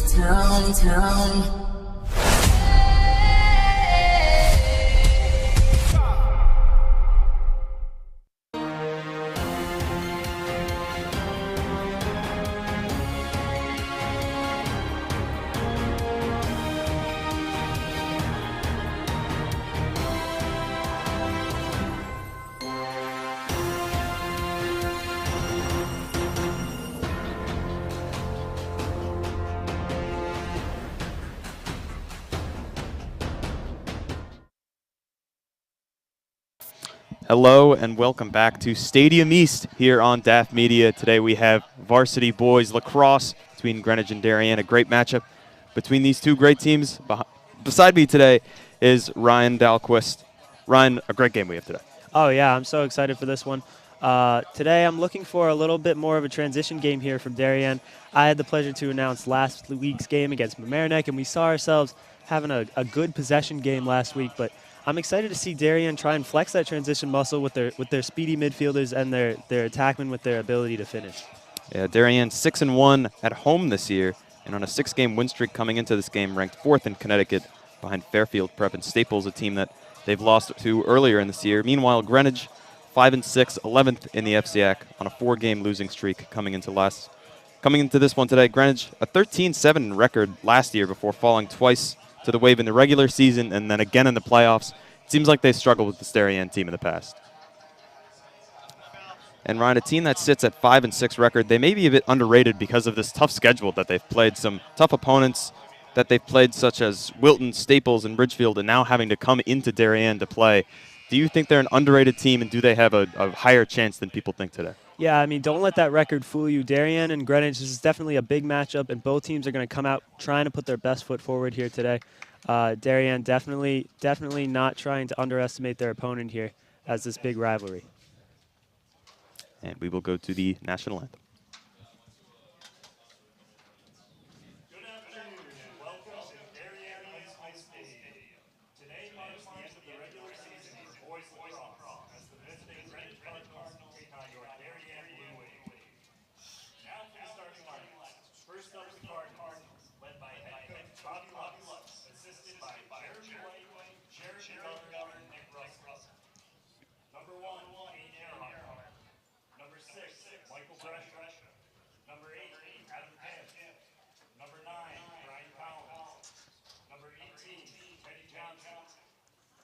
this town. Hello and welcome back to Stadium East here on DAF Media. Today we have Varsity Boys Lacrosse between Greenwich and Darien. A great matchup between these two great teams. Beside me today is Ryan Dahlquist. Ryan, a great game we have today. Oh, yeah, I'm so excited for this one. Today I'm looking for a little bit more of a transition game here from Darien. I had the pleasure to announce last week's game against Mamaroneck, and we saw ourselves having a good possession game last week, but I'm excited to see Darien try and flex that transition muscle with their speedy midfielders and their attackmen with their ability to finish. Yeah, Darien 6-1 at home this year, and on a 6-game win streak coming into this game, ranked 4th in Connecticut behind Fairfield Prep and Staples, a team that they've lost to earlier in this year. Meanwhile, Greenwich 5-6, 11th in the FCAC on a 4-game losing streak coming into this one today. Greenwich a 13-7 record last year before falling twice to the Wave in the regular season and then again in the playoffs. It seems like they struggled with the Darien team in the past. And Ryan, a team that sits at 5-6 record, they may be a bit underrated because of this tough schedule that they've played. Some tough opponents that they've played, such as Wilton, Staples, and Ridgefield, and now having to come into Darien to play. Do you think they're an underrated team, and do they have a higher chance than people think today? Yeah, I mean, don't let that record fool you. Darien and Greenwich, this is definitely a big matchup, and both teams are going to come out trying to put their best foot forward here today. Darien definitely not trying to underestimate their opponent here as this big rivalry. And we will go to the national anthem. First up, the Cardinals, led by head coach assisted by Number 1, Kane Earhart. Number 6, Michael Gresham. Number 8, Adam Kemp. Number 9, Brian Collins. Number 18, Teddy Johnson.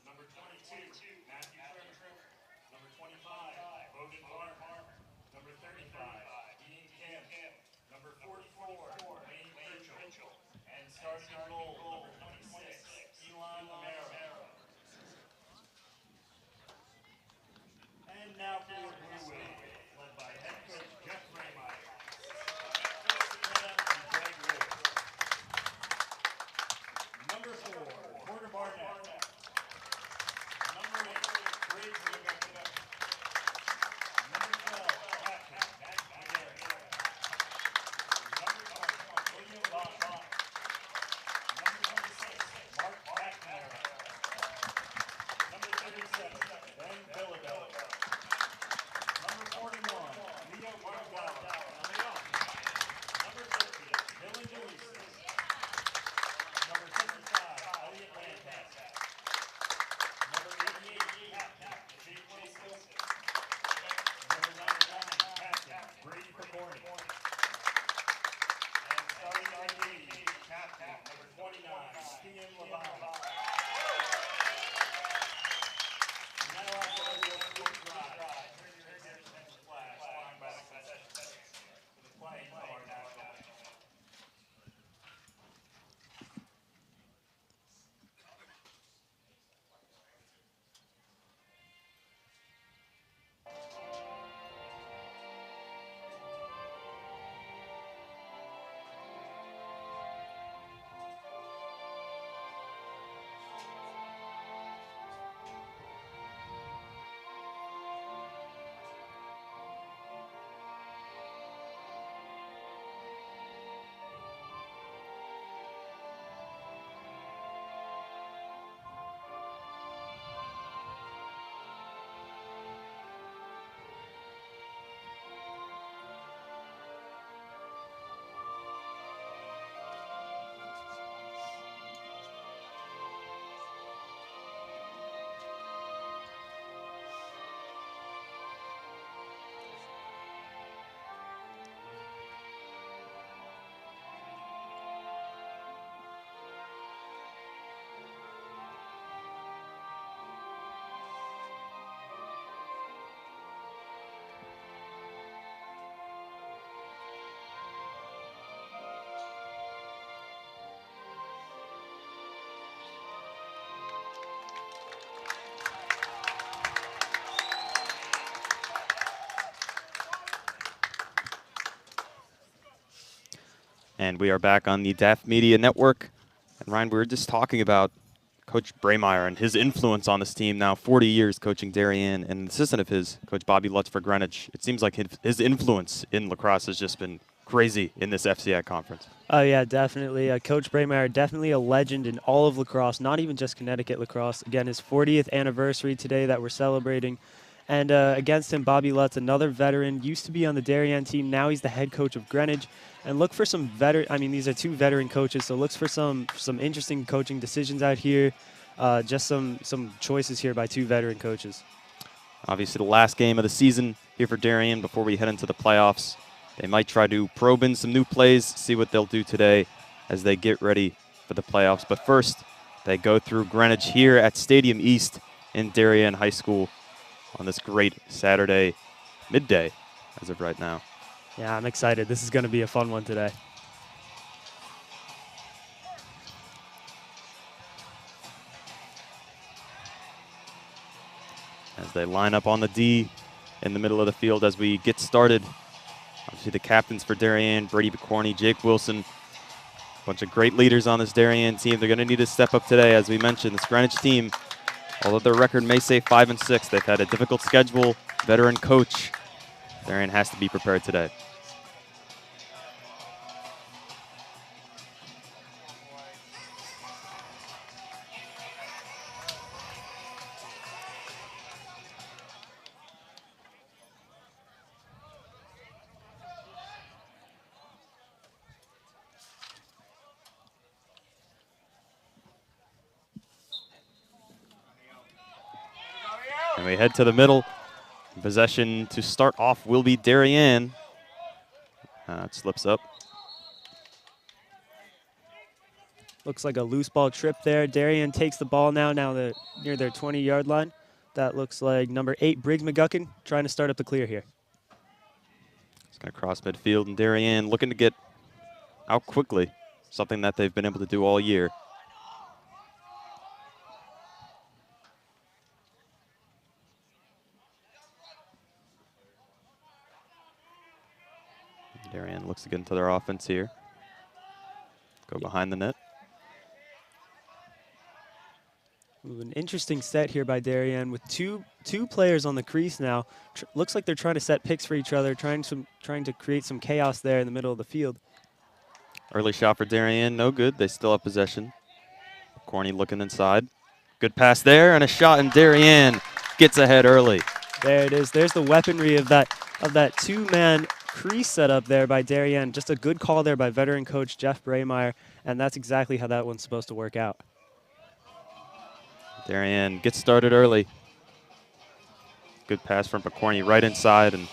Number 22, Matthew Trimmer. Number 25, Logan Farmer. Number 35, Ian Kemp. Number 44, Wayne Mitchell. And starting in goal, number 26, Elon Romero. And now for your Blue Wave, led by head coach Jeff Ray. And we are back on the DAF Media Network. And Ryan, we were just talking about Coach Braymeyer and his influence on this team now, 40 years coaching Darien, and an assistant of his, Coach Bobby Lutz for Greenwich. It seems like his influence in lacrosse has just been crazy in this FCI conference. Oh, yeah, definitely. Coach Braymeyer, definitely a legend in all of lacrosse, not even just Connecticut lacrosse. Again, his 40th anniversary today that we're celebrating. And against him, Bobby Lutz, another veteran, used to be on the Darien team. Now he's the head coach of Greenwich. And look for some these are two veteran coaches, so looks for some interesting coaching decisions out here. Just some choices here by two veteran coaches. Obviously, the last game of the season here for Darien before we head into the playoffs. They might try to probe in some new plays, see what they'll do today as they get ready for the playoffs. But first, they go through Greenwich here at Stadium East in Darien High School on this great Saturday midday as of right now. Yeah, I'm excited. This is going to be a fun one today. As they line up on the D in the middle of the field as we get started. Obviously the captains for Darien, Brady McCorney, Jake Wilson. A bunch of great leaders on this Darien team. They're going to need to step up today. As we mentioned, this Greenwich team, although their record may say 5-6, they've had a difficult schedule, veteran coach. Darien has to be prepared today. And we head to the middle. Possession to start off will be Darien. It slips up. Looks like a loose ball trip there. Darien takes the ball now they're near their 20-yard line. That looks like number 8, Briggs McGuckin, trying to start up the clear here. It's going to cross midfield, and Darien looking to get out quickly, something that they've been able to do all year. Darien looks to get into their offense here. Go behind the net. Ooh, an interesting set here by Darien with two players on the crease now. Looks like they're trying to set picks for each other, trying to create some chaos there in the middle of the field. Early shot for Darien, no good. They still have possession. Corny looking inside. Good pass there, and a shot, and Darien gets ahead early. There it is. There's the weaponry of that two-man crease setup there by Darien. Just a good call there by veteran coach Jeff Braymeyer, and that's exactly how that one's supposed to work out. Darien gets started early. Good pass from Picorni right inside, and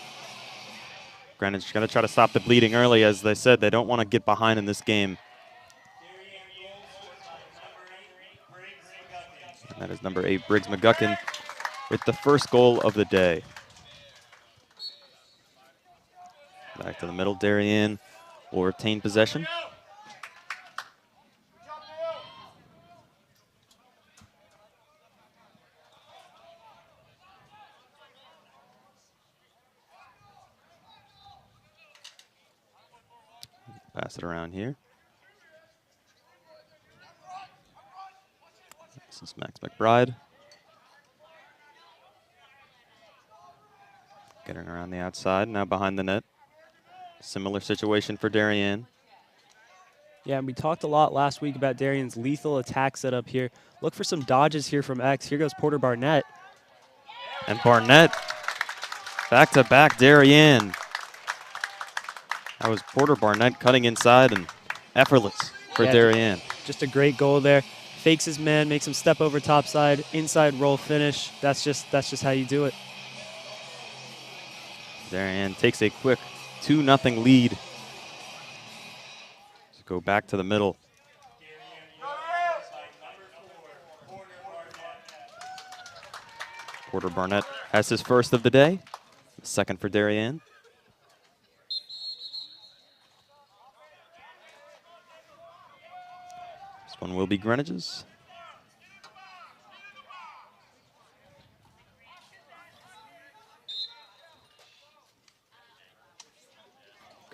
Greenwich going to try to stop the bleeding early. As they said, they don't want to get behind in this game. And that is number 8, Briggs McGuckin, with the first goal of the day. Back to the middle, Darien will retain possession. Pass it around here. This is Max McBride. Getting around the outside, now behind the net. Similar situation for Darien. Yeah, and we talked a lot last week about Darien's lethal attack setup here. Look for some dodges here from X. Here goes Porter Barnett. And Barnett, back-to-back Darien. That was Porter Barnett cutting inside and effortless for Darien. Just a great goal there. Fakes his man, makes him step over topside, inside roll finish. That's just how you do it. Darien takes a quick 2-0 lead. Let's go back to the middle. Porter Barnett has his first of the day. Second for Darien. This one will be Greenwich's.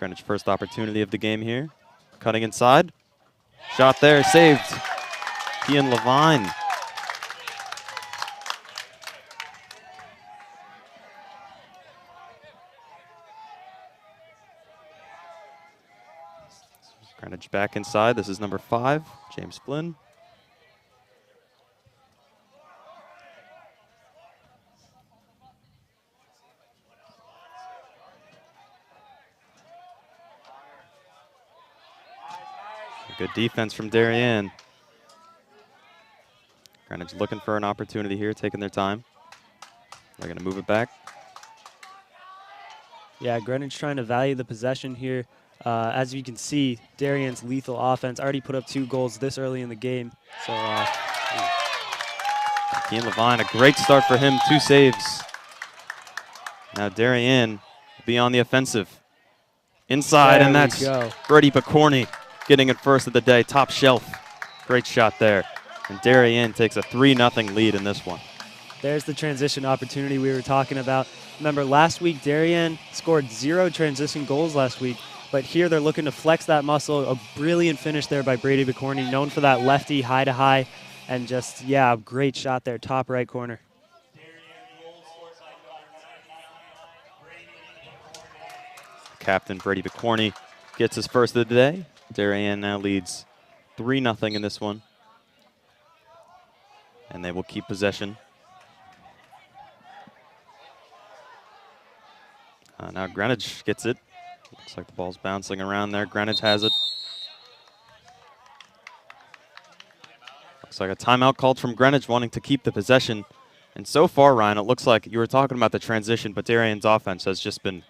Greenwich first opportunity of the game here. cutting inside. Shot there, saved. Kian Levine. Greenwich back inside. This is number 5, James Flynn. Good defense from Darien. Greenwich looking for an opportunity here, taking their time. They're going to move it back. Yeah, Greenwich trying to value the possession here. As you can see, Darien's lethal offense already put up 2 goals this early in the game. So, Kian Levine, a great start for him, 2 saves. Now Darien will be on the offensive. Inside, and that's Brady Picorni getting it first of the day, top shelf. Great shot there. And Darien takes a 3-0 lead in this one. There's the transition opportunity we were talking about. Remember, last week, Darien scored 0 transition goals last week, but here they're looking to flex that muscle. A brilliant finish there by Brady Picorni, known for that lefty high-to-high, and just, yeah, a great shot there, top right corner. Captain Brady Picorni gets his first of the day. Darien now leads 3-0 in this one. And they will keep possession. Now Greenwich gets it. Looks like the ball's bouncing around there. Greenwich has it. Looks like a timeout called from Greenwich, wanting to keep the possession. And so far, Ryan, it looks like you were talking about the transition, but Darien's offense has just been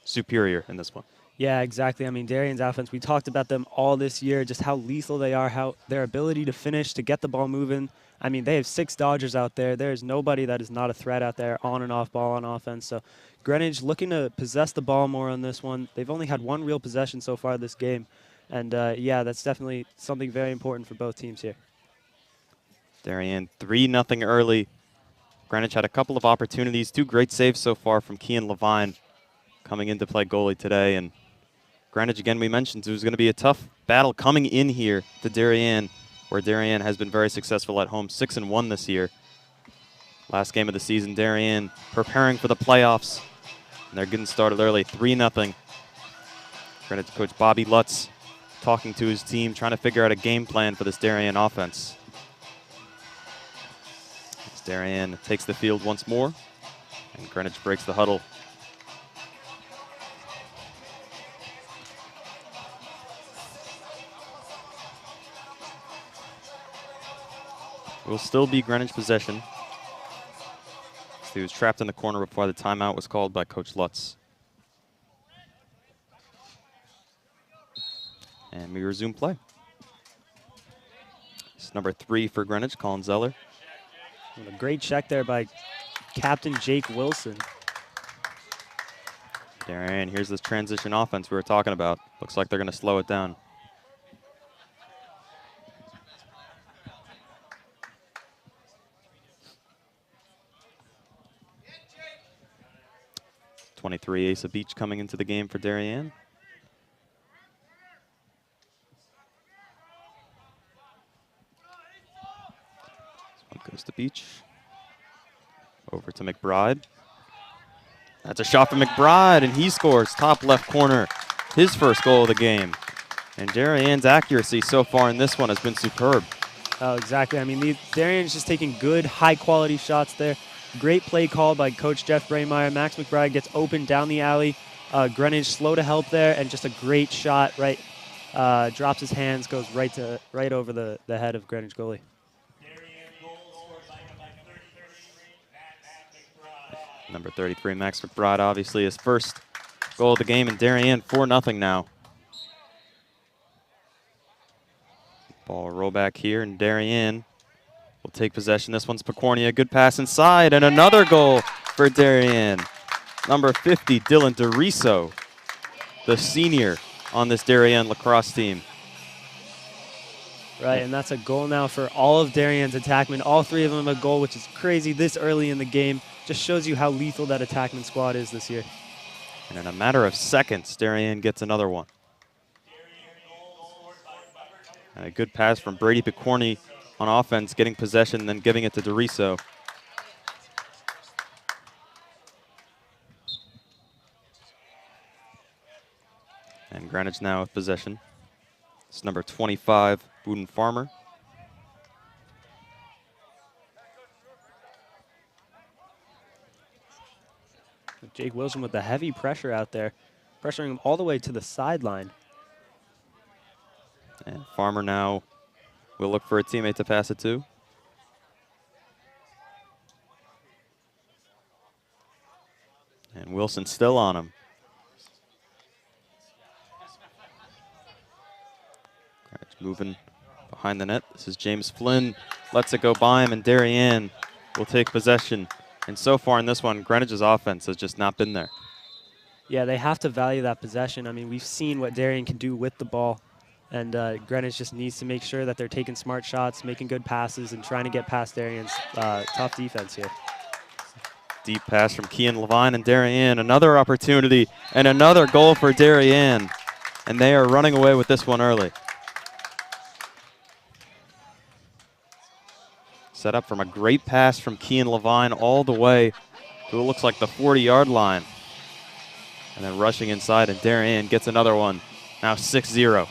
superior in this one. Yeah, exactly. I mean, Darien's offense, we talked about them all this year, just how lethal they are, how their ability to finish, to get the ball moving. I mean, they have 6 Dodgers out there. There's nobody that is not a threat out there on and off ball on offense. So Greenwich looking to possess the ball more on this one. They've only had 1 real possession so far this game. And, yeah, that's definitely something very important for both teams here. Darien 3-0 early. Greenwich had a couple of opportunities. 2 great saves so far from Kian Levine coming in to play goalie today. And Greenwich, again, we mentioned it was going to be a tough battle coming in here to Darien, where Darien has been very successful at home, 6-1 this year. Last game of the season, Darien preparing for the playoffs, and they're getting started early, 3-0. Greenwich coach Bobby Lutz talking to his team, trying to figure out a game plan for this Darien offense. As Darien takes the field once more, and Greenwich breaks the huddle. Will still be Greenwich possession. He was trapped in the corner before the timeout was called by Coach Lutz. And we resume play. It's number 3 for Greenwich, Colin Zeller. And a great check there by Captain Jake Wilson. Darien, here's this transition offense we were talking about. Looks like they're going to slow it down. .23 Asa Beach coming into the game for Darien. This one goes to Beach. Over to McBride. That's a shot from McBride, and he scores top left corner. His first goal of the game. And Darien's accuracy so far in this one has been superb. Oh, exactly. I mean, Darien's just taking good, high-quality shots there. Great play call by Coach Jeff Braymeyer. Max McBride gets open down the alley. Greenwich slow to help there, and just a great shot. Right, drops his hands, goes right over the head of Greenwich goalie. Number 33, Max McBride, obviously his first goal of the game, and Darien 4-0 now. Ball roll back here, and Darien will take possession. This one's Picorni, a good pass inside, and another goal for Darien. Number 50, Dylan DeRiso, the senior on this Darien lacrosse team. Right, and that's a goal now for all of Darien's attackmen. All 3 of them a goal, which is crazy this early in the game. Just shows you how lethal that attackman squad is this year. And in a matter of seconds, Darien gets another one. And a good pass from Brady Picorni on offense, getting possession and then giving it to DeRiso. And Greenwich now with possession. It's number 25, Buden Farmer. Jake Wilson with the heavy pressure out there, pressuring him all the way to the sideline. And Farmer now will look for a teammate to pass it to. And Wilson still on him. Greenwich moving behind the net. This is James Flynn. Lets it go by him, and Darien will take possession. And so far in this one, Greenwich's offense has just not been there. Yeah, they have to value that possession. I mean, we've seen what Darien can do with the ball, and Greenwich just needs to make sure that they're taking smart shots, making good passes, and trying to get past Darien's tough defense here. Deep pass from Kean Levine, and Darien, another opportunity, and another goal for Darien. And they are running away with this one early. Set up from a great pass from Kean Levine all the way to what looks like the 40-yard line. And then rushing inside, and Darien gets another one. Now 6-0.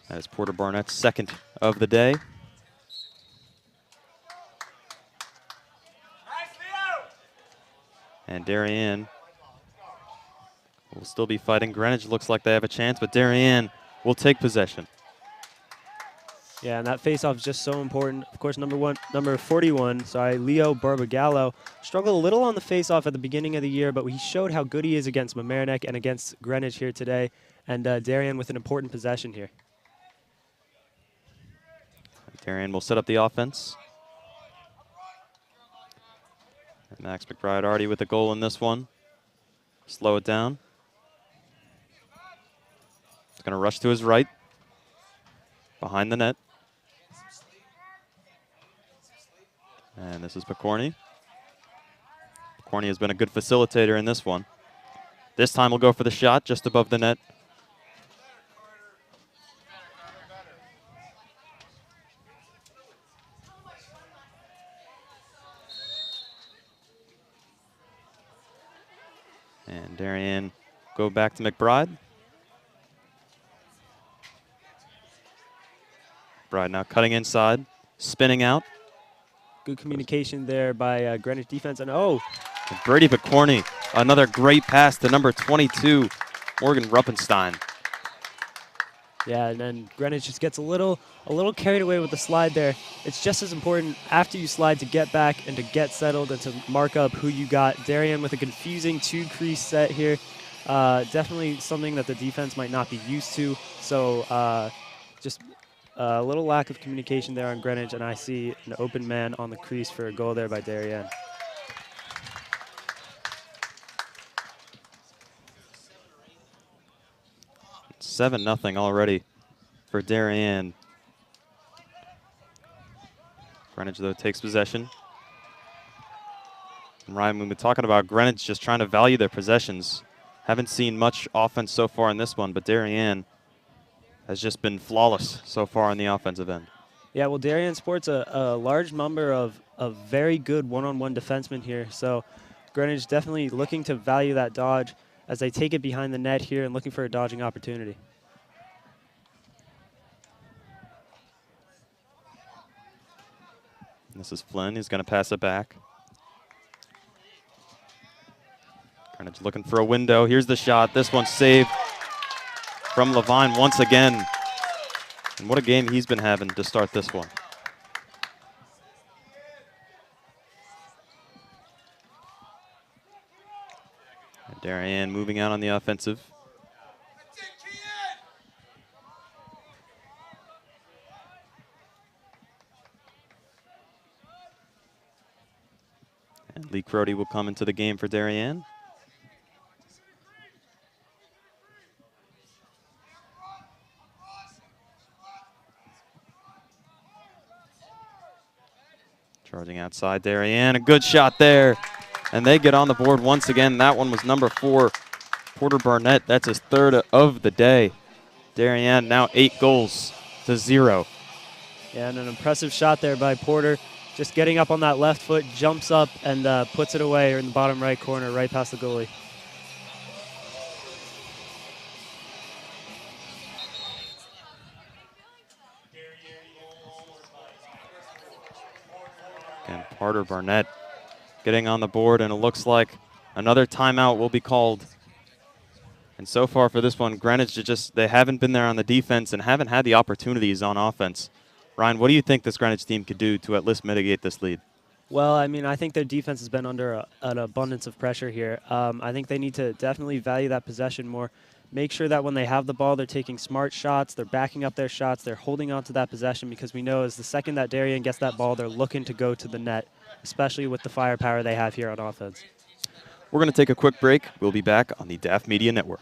That is Porter Barnett's second of the day. And Darien will still be fighting. Greenwich looks like they have a chance, but Darien will take possession. Yeah, and that faceoff is just so important. Of course, number 41, Leo Barbagallo struggled a little on the faceoff at the beginning of the year, but he showed how good he is against Mamaroneck and against Greenwich here today. And Darien with an important possession here. Darien will set up the offense. And Max McBride already with a goal in this one. Slow it down. He's going to rush to his right. Behind the net. And this is Picorni. Picorni has been a good facilitator in this one. This time we'll go for the shot just above the net. And Darien go back to McBride. McBride now cutting inside, spinning out. Good communication there by Greenwich defense. And and Brady Picorni, another great pass to number 22, Morgan Ruppenstein. yeah, and then Greenwich just gets a little carried away with the slide there. It's just as important after you slide to get back and to get settled and to mark up who you got. Darien with a confusing two-crease set here. Definitely something that the defense might not be used to. So just a little lack of communication there on Greenwich, and I see an open man on the crease for a goal there by Darien. It's 7-0 already for Darien. Greenwich, though, takes possession. And Ryan, we've been talking about Greenwich just trying to value their possessions. Haven't seen much offense so far in this one, but Darien has just been flawless so far on the offensive end. Yeah, well, Darien sports a large number of very good one-on-one defensemen here. So Greenwich definitely looking to value that dodge as they take it behind the net here and looking for a dodging opportunity. This is Flynn. He's going to pass it back. Greenwich looking for a window. Here's the shot. This one's saved from Levine once again. And what a game he's been having to start this one. And Darien moving out on the offensive. And Lee Crody will come into the game for Darien. Charging outside, Darien, a good shot there. And they get on the board once again. That one was number 4, Porter Barnett. That's his 3rd of the day. Darien now 8 goals to 0. Yeah, and an impressive shot there by Porter. Just getting up on that left foot, jumps up and puts it away in the bottom right corner, right past the goalie. And Porter Barnett getting on the board, and it looks like another timeout will be called. And so far for this one, Greenwich they haven't been there on the defense and haven't had the opportunities on offense. Ryan, what do you think this Greenwich team could do to at least mitigate this lead? Well, I mean, I think their defense has been under an abundance of pressure here. I think they need to definitely value that possession more. Make sure that when they have the ball, they're taking smart shots, they're backing up their shots, they're holding on to that possession, because we know as the second that Darien gets that ball, they're looking to go to the net, especially with the firepower they have here on offense. We're going to take a quick break. We'll be back on the DAF Media Network.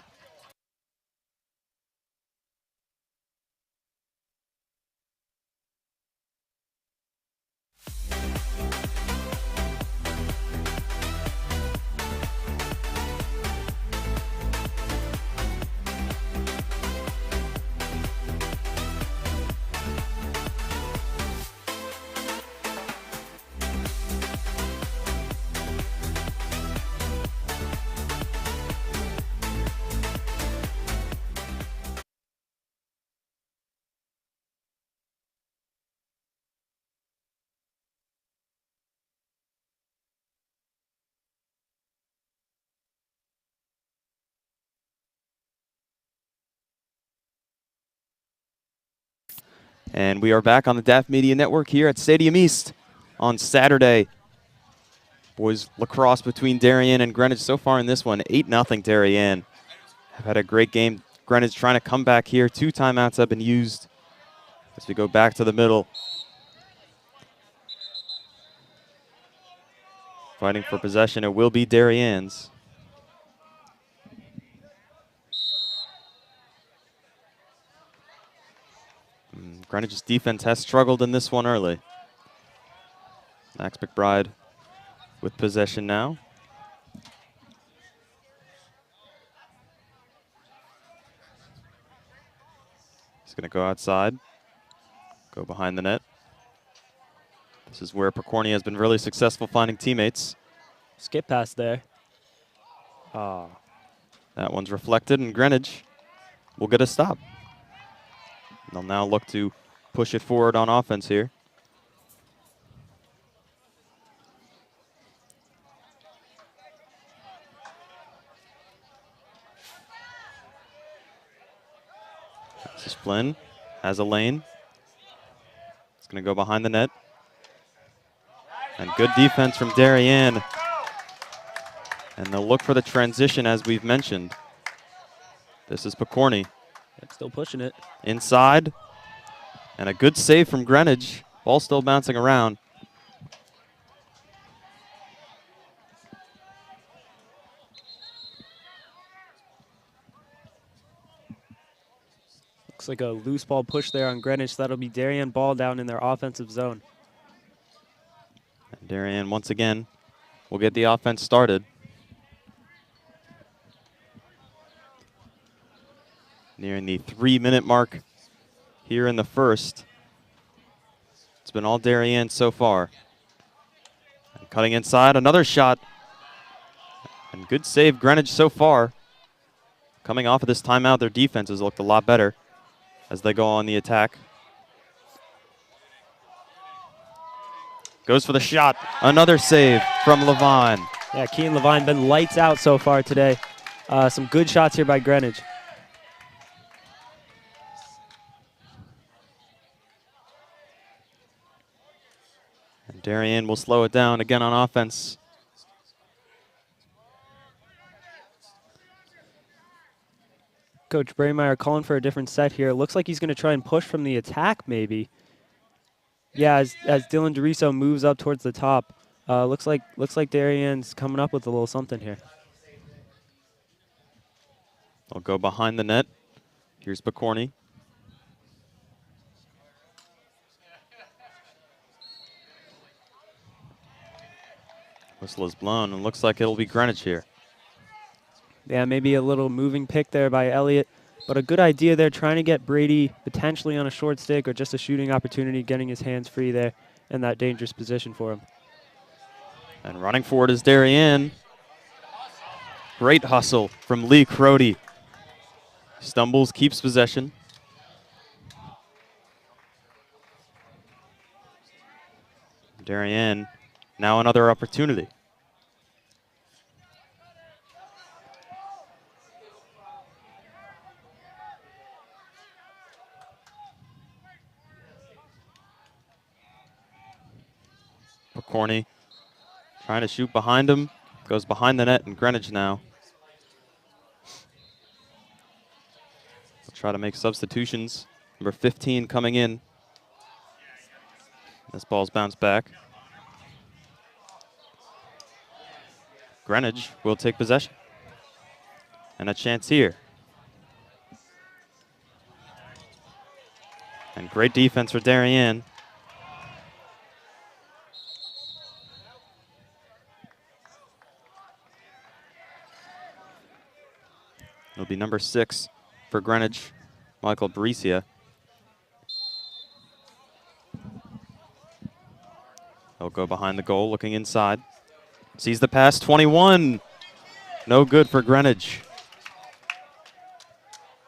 And we are back on the DAF Media Network here at Stadium East on Saturday. Boys lacrosse between Darien and Greenwich. So far in this one, 8-0 Darien. Have had a great game. Greenwich trying to come back here. 2 timeouts have been used as we go back to the middle. Fighting for possession, it will be Darien's. Greenwich's defense has struggled in this one early. Max McBride with possession now. He's going to go outside, go behind the net. This is where Picorni has been really successful finding teammates. Skip pass there. Oh. That one's reflected, and Greenwich will get a stop. They'll now look to push it forward on offense here. This is Flynn, has a lane. It's going to go behind the net. And good defense from Darien. And they'll look for the transition, as we've mentioned. This is Picorni. Still pushing it. Inside. And a good save from Greenwich. Ball still bouncing around. Looks like a loose ball push there on Greenwich. That'll be Darien ball down in their offensive zone. And Darien, once again, will get the offense started. Nearing the 3-minute mark here in the first. It's been all Darien so far. And cutting inside, another shot. And good save, Greenwich so far. Coming off of this timeout, their defense has looked a lot better as they go on the attack. Goes for the shot. Another save from Levine. Yeah, Keane Levine been lights out so far today. Some good shots here by Greenwich. And Darien will slow it down again on offense. Coach Braymeyer calling for a different set here. Looks like he's going to try and push from the attack, maybe. Yeah, as Dylan DeRiso moves up towards the top, looks like Darien's coming up with a little something here. They'll go behind the net. Here's Picorni. Whistle is blown, and looks like it'll be Greenwich here. Yeah, maybe a little moving pick there by Elliott, but a good idea there, trying to get Brady potentially on a short stick or just a shooting opportunity, getting his hands free there in that dangerous position for him. And running forward is Darien. Great hustle from Lee Crody. Stumbles, keeps possession. Darien, now another opportunity. Corny trying to shoot behind him. Goes behind the net in Greenwich now. We'll try to make substitutions. Number 15 coming in. This ball's bounced back. Greenwich will take possession. And a chance here. And great defense for Darien. It'll be number 6 for Greenwich, Michael Bricia. He'll go behind the goal, looking inside. Sees the pass, 21. No good for Greenwich.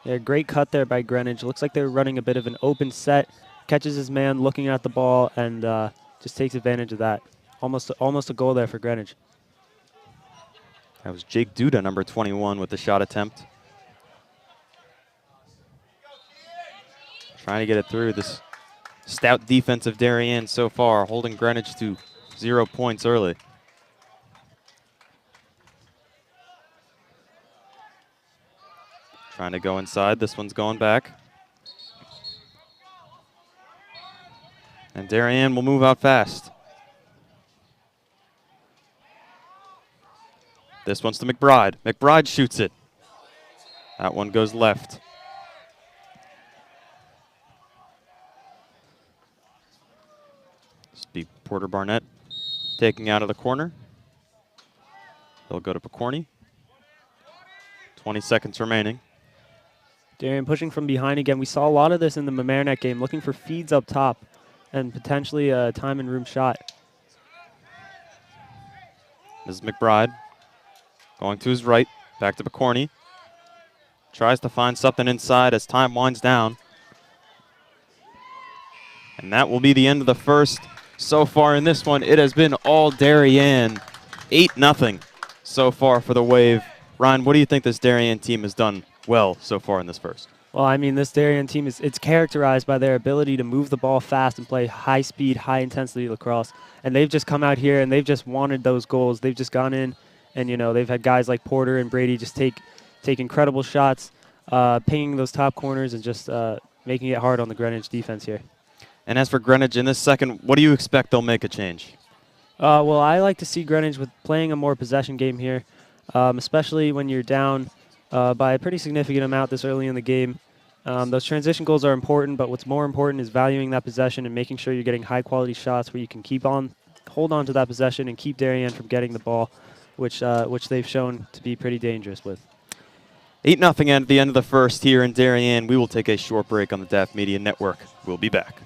Yeah, great cut there by Greenwich. Looks like they're running a bit of an open set. Catches his man looking at the ball and just takes advantage of that. Almost a goal there for Greenwich. That was Jake Duda, number 21, with the shot attempt. Trying to get it through. This stout defense of Darien so far, holding Greenwich to 0 points early. Trying to go inside. This one's going back. And Darien will move out fast. This one's to McBride. McBride shoots it. That one goes left. This will be Porter Barnett taking out of the corner. They'll go to Picorni. 20 seconds remaining. Darien pushing from behind again. We saw a lot of this in the Mamaroneck game, looking for feeds up top and potentially a time and room shot. This is McBride going to his right, back to Picorni. Tries to find something inside as time winds down. And that will be the end of the first. So far in this one, it has been all Darien. 8-0 so far for the Wave. Ryan, what do you think this Darien team has done well so far in this first? Well, I mean, this Darien team it's characterized by their ability to move the ball fast and play high-speed, high-intensity lacrosse. And they've just come out here and they've just wanted those goals. They've just gone in and, you know, they've had guys like Porter and Brady just take incredible shots, pinging those top corners and just making it hard on the Greenwich defense here. And as for Greenwich in this second, what do you expect they'll make a change? Well, I like to see Greenwich with playing a more possession game here, especially when you're down by a pretty significant amount this early in the game. Those transition goals are important, but what's more important is valuing that possession and making sure you're getting high-quality shots where you can hold on to that possession and keep Darien from getting the ball, which they've shown to be pretty dangerous with. 8-0 at the end of the first here in Darien. We will take a short break on the DAF Media Network. We'll be back.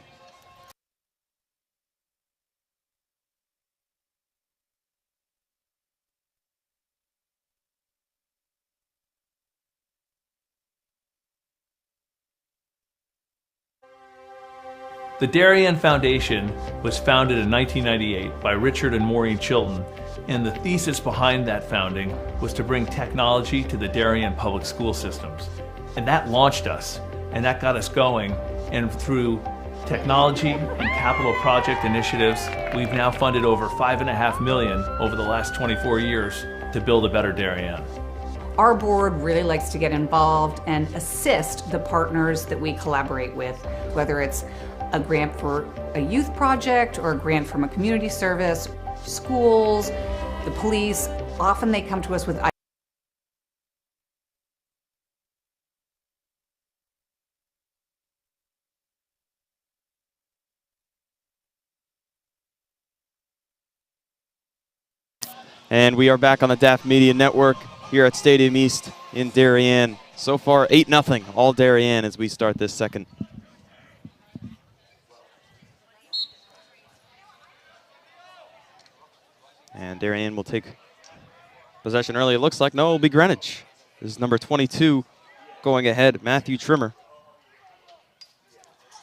The Darien Foundation was founded in 1998 by Richard and Maureen Chilton, and the thesis behind that founding was to bring technology to the Darien public school systems. And that launched us, and that got us going, and through technology and capital project initiatives, we've now funded over $5.5 million over the last 24 years to build a better Darien. Our board really likes to get involved and assist the partners that we collaborate with, whether it's a grant for a youth project or a grant from a community service, schools, the police. Often they come to us with And we are back on the DAF Media Network here at Stadium East in Darien. So far, 8-0, all Darien as we start this second. And Darien will take possession early. It looks like, no, it'll be Greenwich. This is number 22 going ahead, Matthew Trimmer.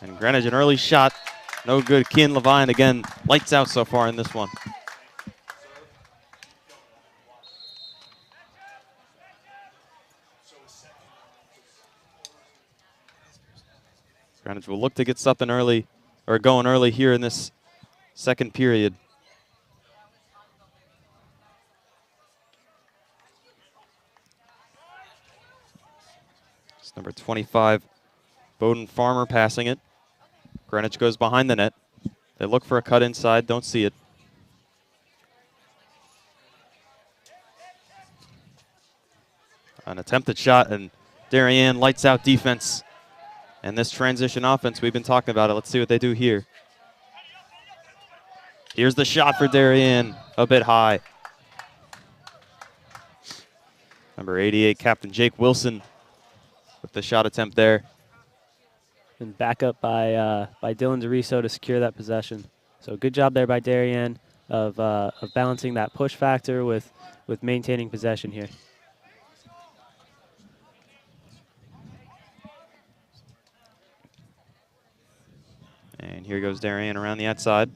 And Greenwich, an early shot. No good. Kian Levine again, lights out so far in this one. Greenwich will look to get something early, or going early here in this second period. It's number 25, Bowden Farmer passing it. Greenwich goes behind the net. They look for a cut inside, don't see it. An attempted shot, and Darien lights out defense. And this transition offense, we've been talking about it. Let's see what they do here. Here's the shot for Darien, a bit high. Number 88, Captain Jake Wilson with the shot attempt there. And back up by Dylan DeRiso to secure that possession. So good job there by Darien of balancing that push factor with maintaining possession here. And here goes Darien around the outside.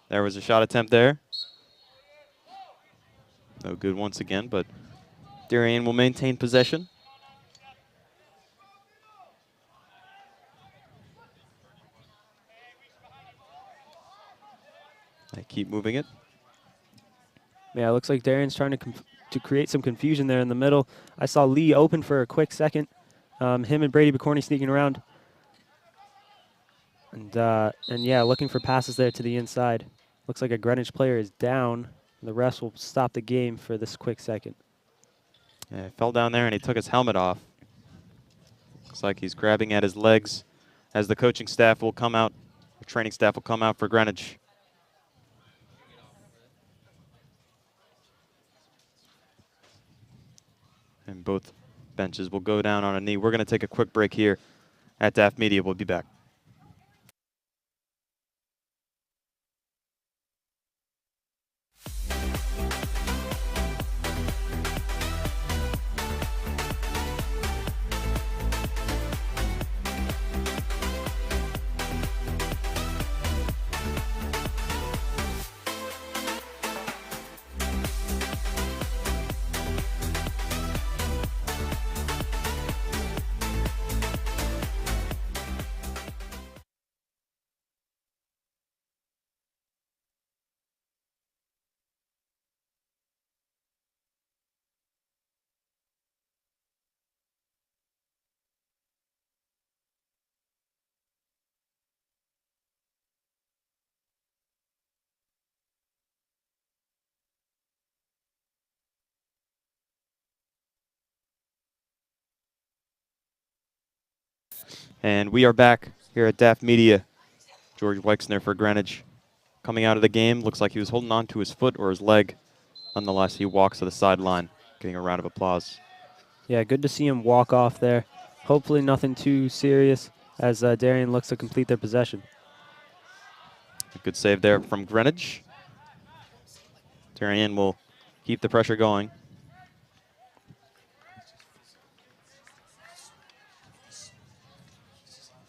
There was a shot attempt there. No good once again, but Darien will maintain possession. They keep moving it. Yeah, it looks like Darien's trying to create some confusion there in the middle. I saw Lee open for a quick second. Him and Brady Bicorni sneaking around. And yeah, looking for passes there to the inside. Looks like a Greenwich player is down. The refs will stop the game for this quick second. Yeah, he fell down there and he took his helmet off. Looks like he's grabbing at his legs as the coaching staff will come out, the training staff will come out for Greenwich. And both benches will go down on a knee. We're going to take a quick break here at DAF Media. We'll be back. And we are back here at DAF Media. George Wexner for Greenwich. Coming out of the game, looks like he was holding on to his foot or his leg. Nonetheless, he walks to the sideline, getting a round of applause. Yeah, good to see him walk off there. Hopefully nothing too serious as Darien looks to complete their possession. A good save there from Greenwich. Darien will keep the pressure going.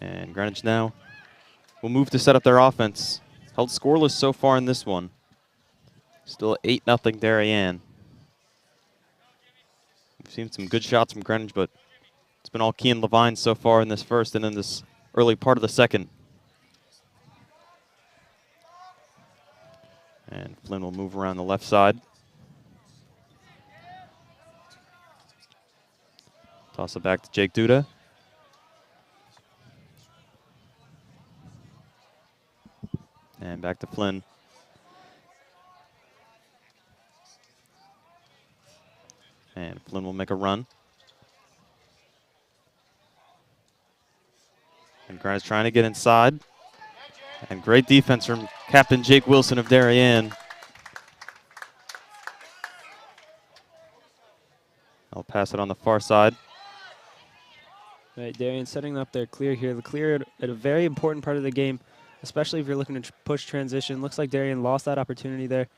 And Greenwich now will move to set up their offense. Held scoreless so far in this one. Still 8-0 Darien. We've seen some good shots from Greenwich, but it's been all Kian Levine so far in this first and in this early part of the second. And Flynn will move around the left side. Toss it back to Jake Duda. And back to Flynn. And Flynn will make a run. And Greenwich trying to get inside. And great defense from Captain Jake Wilson of Darien. I'll pass it on the far side. Right, Darien setting up their clear here. The clear at a very important part of the game, especially if you're looking to push transition. Looks like Darien lost that opportunity there.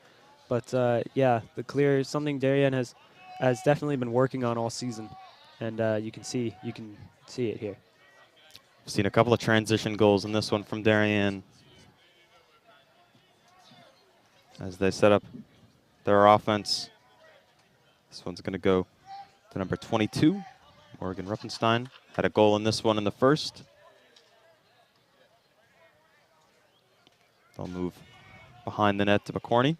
But yeah, the clear is something Darien has definitely been working on all season. And you can see it here. I've seen a couple of transition goals in this one from Darien as they set up their offense. This one's going to go to number 22, Morgan Ruppenstein. Had a goal in this one in the first. They'll move behind the net to McCorney.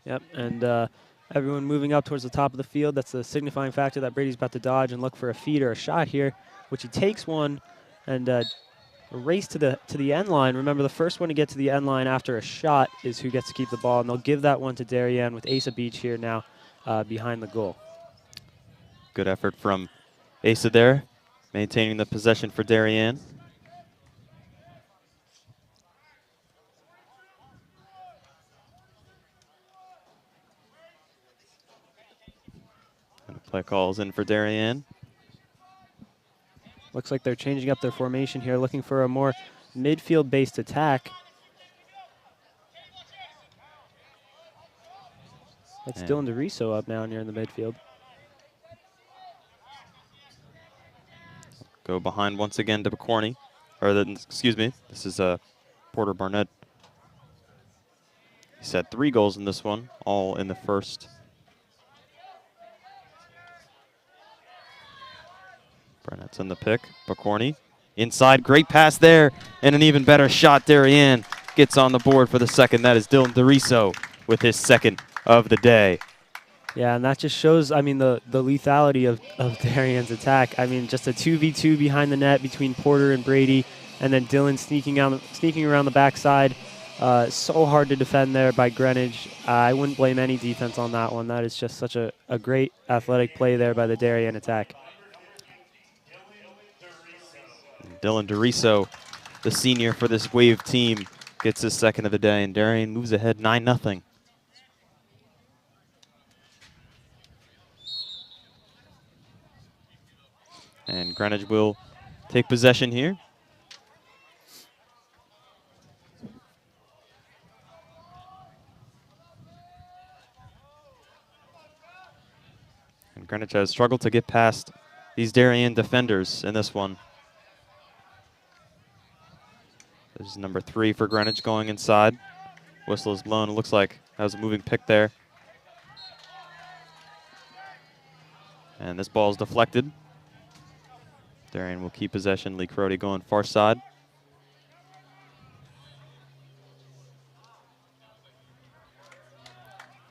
Yep, and everyone moving up towards the top of the field. That's the signifying factor that Brady's about to dodge and look for a feed or a shot here, which he takes one and a race to the end line. Remember, the first one to get to the end line after a shot is who gets to keep the ball, and they'll give that one to Darien with Asa Beach here now behind the goal. Good effort from Asa there, maintaining the possession for Darien. And a play calls in for Darien. Looks like they're changing up their formation here, looking for a more midfield-based attack. That's Dylan DeRiso up now near in the midfield. Go behind once again to McCorney. Or, excuse me, this is Porter Barnett. He's had 3 goals in this one, all in the first. Barnett's in the pick. McCorney inside, great pass there, and an even better shot. Darien gets on the board for the second. That is Dylan DeRiso with his second of the day. Yeah, and that just shows, I mean, the lethality of Darien's attack. I mean, just a 2v2 behind the net between Porter and Brady, and then Dylan sneaking around the backside. So hard to defend there by Greenwich. I wouldn't blame any defense on that one. That is just such a great athletic play there by the Darien attack. Dylan DeRiso, the senior for this Wave team, gets his second of the day, and Darien moves ahead 9-0. And Greenwich will take possession here. And Greenwich has struggled to get past these Darien defenders in this one. This is number 3 for Greenwich going inside. Whistle is blown. It looks like that was a moving pick there. And this ball is deflected. Darien will keep possession. Lee Crody going far side.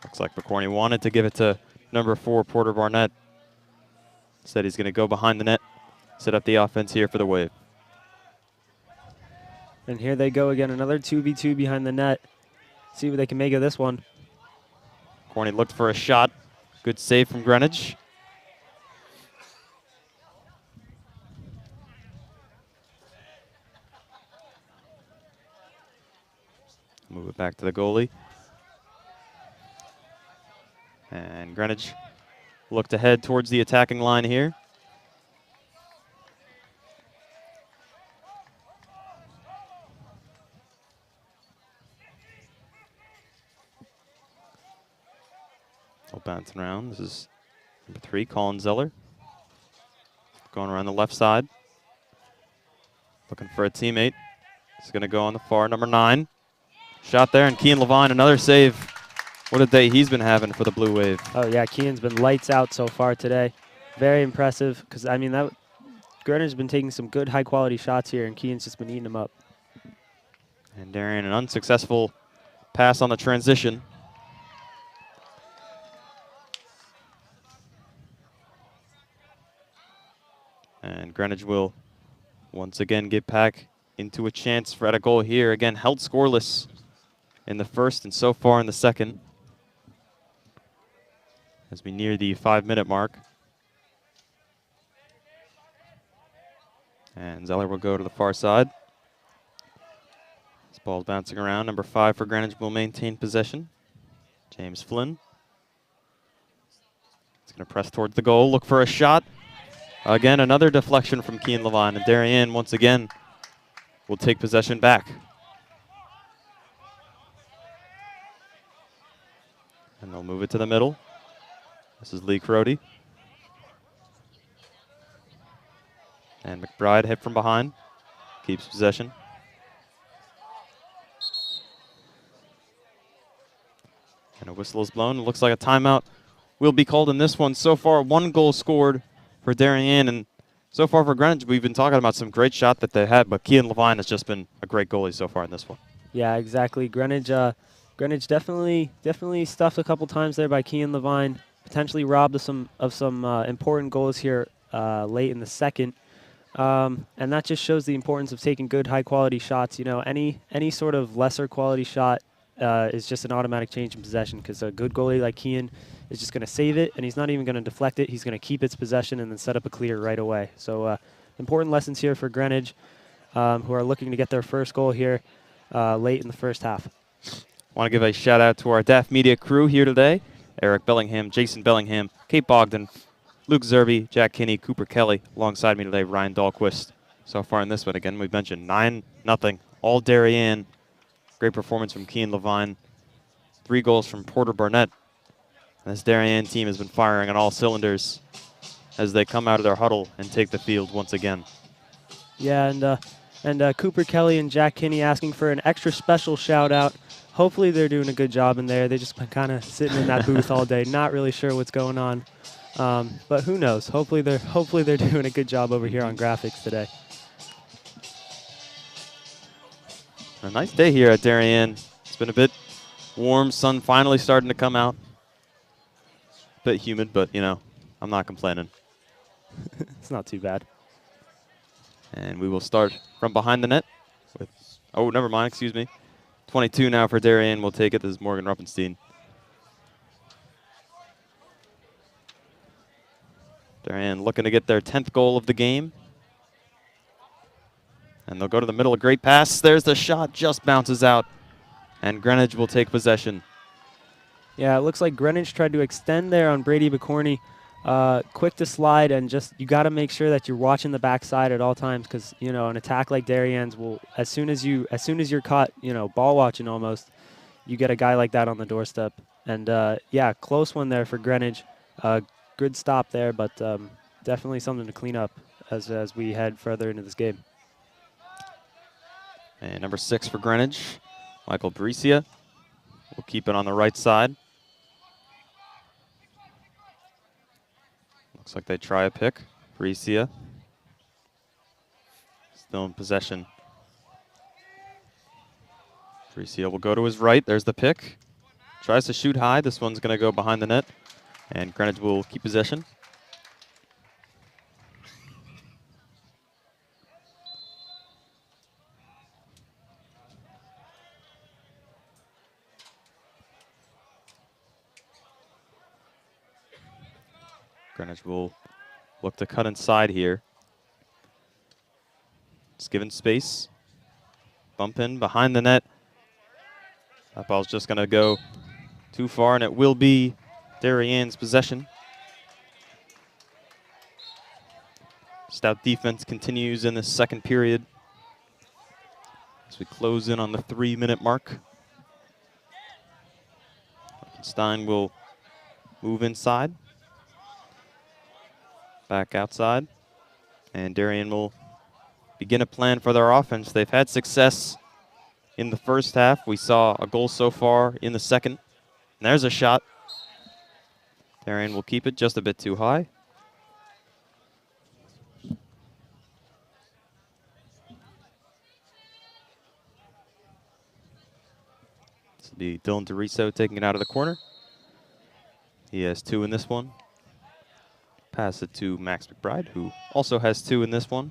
Looks like McCorney wanted to give it to number 4, Porter Barnett. Said he's going to go behind the net, set up the offense here for the Wave. And here they go again, another 2v2 behind the net. See what they can make of this one. McCorney looked for a shot. Good save from Greenwich. Move it back to the goalie. And Greenwich looked ahead towards the attacking line here. Bouncing around. This is number 3, Colin Zeller. Going around the left side. Looking for a teammate. He's going to go on the far, number 9. Shot there, and Kean Levine, another save. What a day he's been having for the Blue Wave. Oh, yeah, Kean's been lights out so far today. Very impressive, because, I mean, Greenwich's been taking some good high-quality shots here, and Kean's just been eating them up. And Darien, an unsuccessful pass on the transition. And Greenwich will once again get back into a chance for a goal here. Again, held scoreless in the first and so far in the second. As we near the 5-minute mark. And Zeller will go to the far side. This ball's bouncing around. Number 5 for Greenwich will maintain possession. James Flynn. He's going to press towards the goal, look for a shot. Again, another deflection from Kean Levine, and Darien once again will take possession back. And they'll move it to the middle. This is Lee Crody. And McBride hit from behind, keeps possession. And a whistle is blown. It looks like a timeout will be called in this one. So far, 1 goal scored for Darien, and so far for Greenwich, we've been talking about some great shot that they had, but Kean Levine has just been a great goalie so far in this one. Yeah, exactly. Greenwich definitely stuffed a couple times there by Kean Levine. Potentially robbed of some important goals here late in the second. And that just shows the importance of taking good, high-quality shots. You know, any sort of lesser quality shot is just an automatic change in possession, because a good goalie like Kean is just going to save it, and he's not even going to deflect it. He's going to keep its possession and then set up a clear right away. So important lessons here for Greenwich, who are looking to get their first goal here late in the first half. Want to give a shout-out to our DAF Media crew here today. Eric Bellingham, Jason Bellingham, Kate Bogdan, Luke Zerby, Jack Kinney, Cooper Kelly. Alongside me today, Ryan Dahlquist. So far in this one, again, we've mentioned 9-0, all Darien. Great performance from Kean Levine. 3 goals from Porter Barnett. And this Darien team has been firing on all cylinders as they come out of their huddle and take the field once again. Yeah, and Cooper Kelly and Jack Kinney asking for an extra special shout-out. Hopefully they're doing a good job in there. They just been kind of sitting in that booth all day, not really sure what's going on. But who knows? Hopefully they're doing a good job over here on graphics today. A nice day here at Darien. It's been a bit warm, sun finally starting to come out. A bit humid, but you know, I'm not complaining. It's not too bad. And we will start from behind the net with, oh, never mind, excuse me. 22 now for Darien. We'll take it. This is Morgan Ruppenstein. Darien looking to get their 10th goal of the game. And they'll go to the middle. A great pass. There's the shot. Just bounces out. And Greenwich will take possession. Yeah, it looks like Greenwich tried to extend there on Brady BeCorney. Quick to slide, and just you got to make sure that you're watching the backside at all times, because you know an attack like Darien's will, as soon as you're caught, you know, ball watching almost, you get a guy like that on the doorstep. And yeah, close one there for Greenwich. Good stop there, but definitely something to clean up as we head further into this game. And number 6 for Greenwich, Michael Bricia. We'll keep it on the right side. Looks like they try a pick. Bricia still in possession. Bricia will go to his right. There's the pick. Tries to shoot high. This one's going to go behind the net. And Greenwich will keep possession. Greenwich will look to cut inside here. It's given space. Bump in behind the net. That ball's just going to go too far, and it will be Darien's possession. Stout defense continues in the second period as we close in on the 3-minute mark. Stein will move inside. Back outside. And Darien will begin a plan for their offense. They've had success in the first half. We saw a goal so far in the second. And there's a shot. Darien will keep it just a bit too high. This will be Dylan DeRiso taking it out of the corner. He has 2 in this one. Pass it to Max McBride, who also has 2 in this one.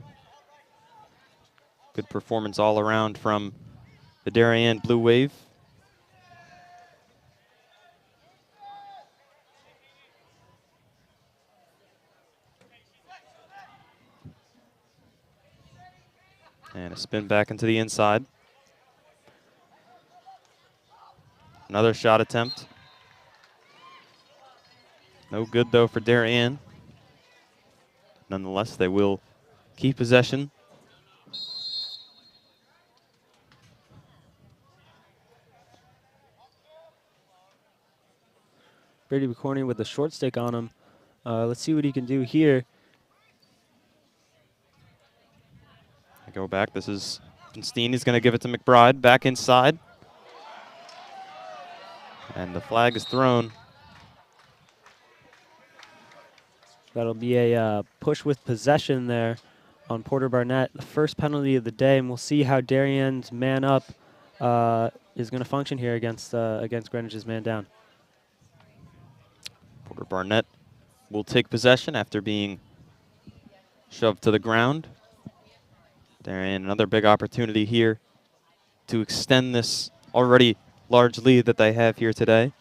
Good performance all around from the Darien Blue Wave. And a spin back into the inside. Another shot attempt. No good, though, for Darien. Nonetheless, they will keep possession. Brady McCorney with the short stick on him. Let's see what he can do here. I go back. This is Steen. He's going to give it to McBride. Back inside. And the flag is thrown. That'll be a push with possession there on Porter Barnett. The first penalty of the day, and we'll see how Darien's man up is going to function here against Greenwich's man down. Porter Barnett will take possession after being shoved to the ground. Darien, another big opportunity here to extend this already large lead that they have here today.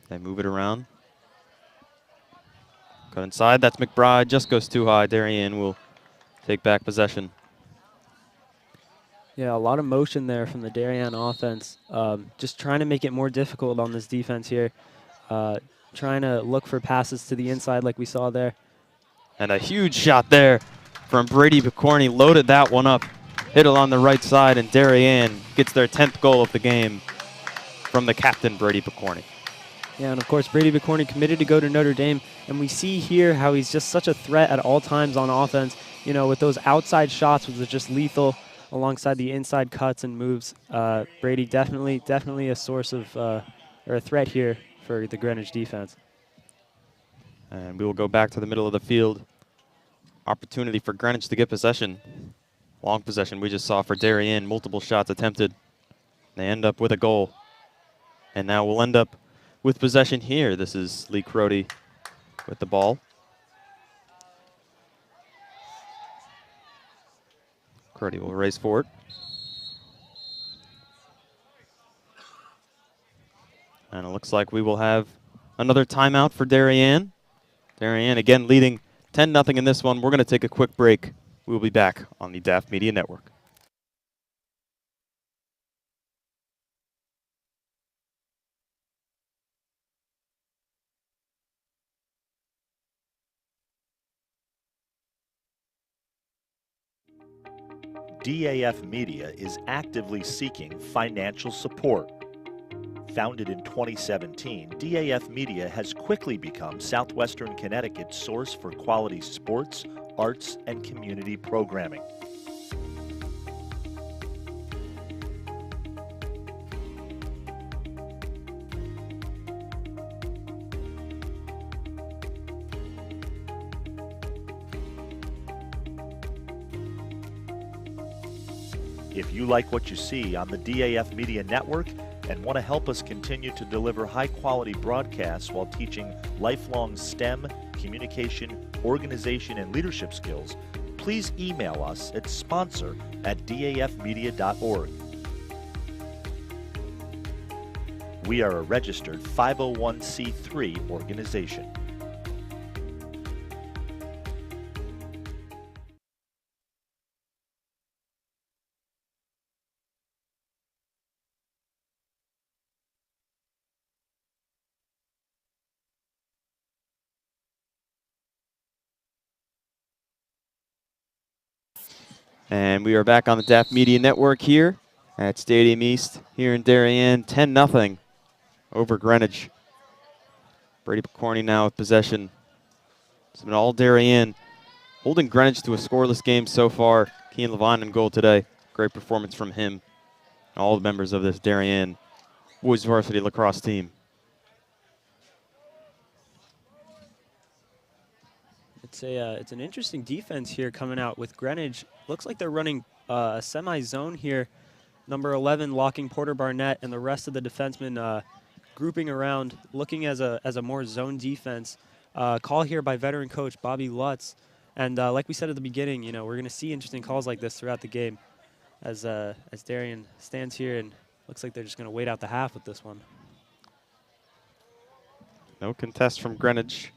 They move it around. Cut inside, that's McBride, just goes too high. Darien will take back possession. Yeah, a lot of motion there from the Darien offense. Just trying to make it more difficult on this defense here. Trying to look for passes to the inside like we saw there. And a huge shot there from Brady McCorney. Loaded that one up. Hit it on the right side, and Darien gets their 10th goal of the game from the captain, Brady McCorney. Yeah, and of course, Brady McCorney committed to go to Notre Dame. And we see here how he's just such a threat at all times on offense. You know, with those outside shots, which was just lethal alongside the inside cuts and moves. Brady definitely a source of, or a threat here for the Greenwich defense. And we will go back to the middle of the field. Opportunity for Greenwich to get possession. Long possession we just saw for Darien. Multiple shots attempted. They end up with a goal. And now we'll end up with possession here. This is Lee Crody with the ball. Crody will race forward. And it looks like we will have another timeout for Darien. Darien again leading 10-0 in this one. We're going to take a quick break. We will be back on the DAF Media Network. DAF Media is actively seeking financial support. Founded in 2017, DAF Media has quickly become Southwestern Connecticut's source for quality sports, arts, and community programming. If you like what you see on the DAF Media Network and want to help us continue to deliver high-quality broadcasts while teaching lifelong STEM, communication, organization, and leadership skills, please email us at sponsor@dafmedia.org. We are a registered 501c3 organization. And we are back on the DAF Media Network here at Stadium East here in Darien. 10-0 over Greenwich. Brady McCorney now with possession. It's been all Darien, holding Greenwich to a scoreless game so far. Keane Levine in goal today. Great performance from him and all the members of this Darien boys varsity lacrosse team. It's an interesting defense here coming out with Greenwich. Looks like they're running a semi-zone here. Number 11 locking Porter Barnett, and the rest of the defensemen grouping around, looking as a more zone defense. Call here by veteran coach Bobby Lutz. And like we said at the beginning, you know, we're going to see interesting calls like this throughout the game as Darien stands here and looks like they're just going to wait out the half with this one. No contest from Greenwich.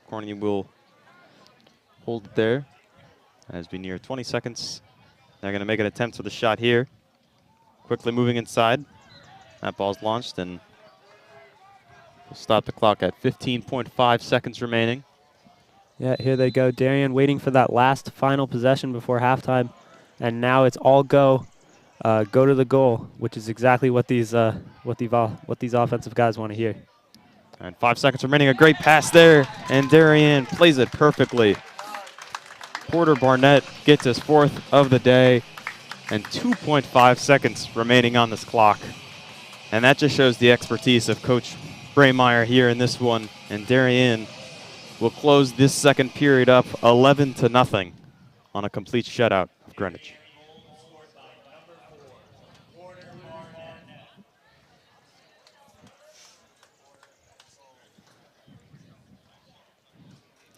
Corny will hold it there. As we near 20 seconds, they're going to make an attempt for the shot here. Quickly moving inside. That ball's launched, and we'll stop the clock at 15.5 seconds remaining. Yeah, here they go. Darien waiting for that last final possession before halftime. And now it's all go. Go to the goal, which is exactly what these offensive guys want to hear. And 5 seconds remaining. A great pass there, and Darien plays it perfectly. Porter Barnett gets his 4th of the day, and 2.5 seconds remaining on this clock. And that just shows the expertise of Coach Braymeyer here in this one. And Darien will close this second period up 11-0 on a complete shutout of Greenwich.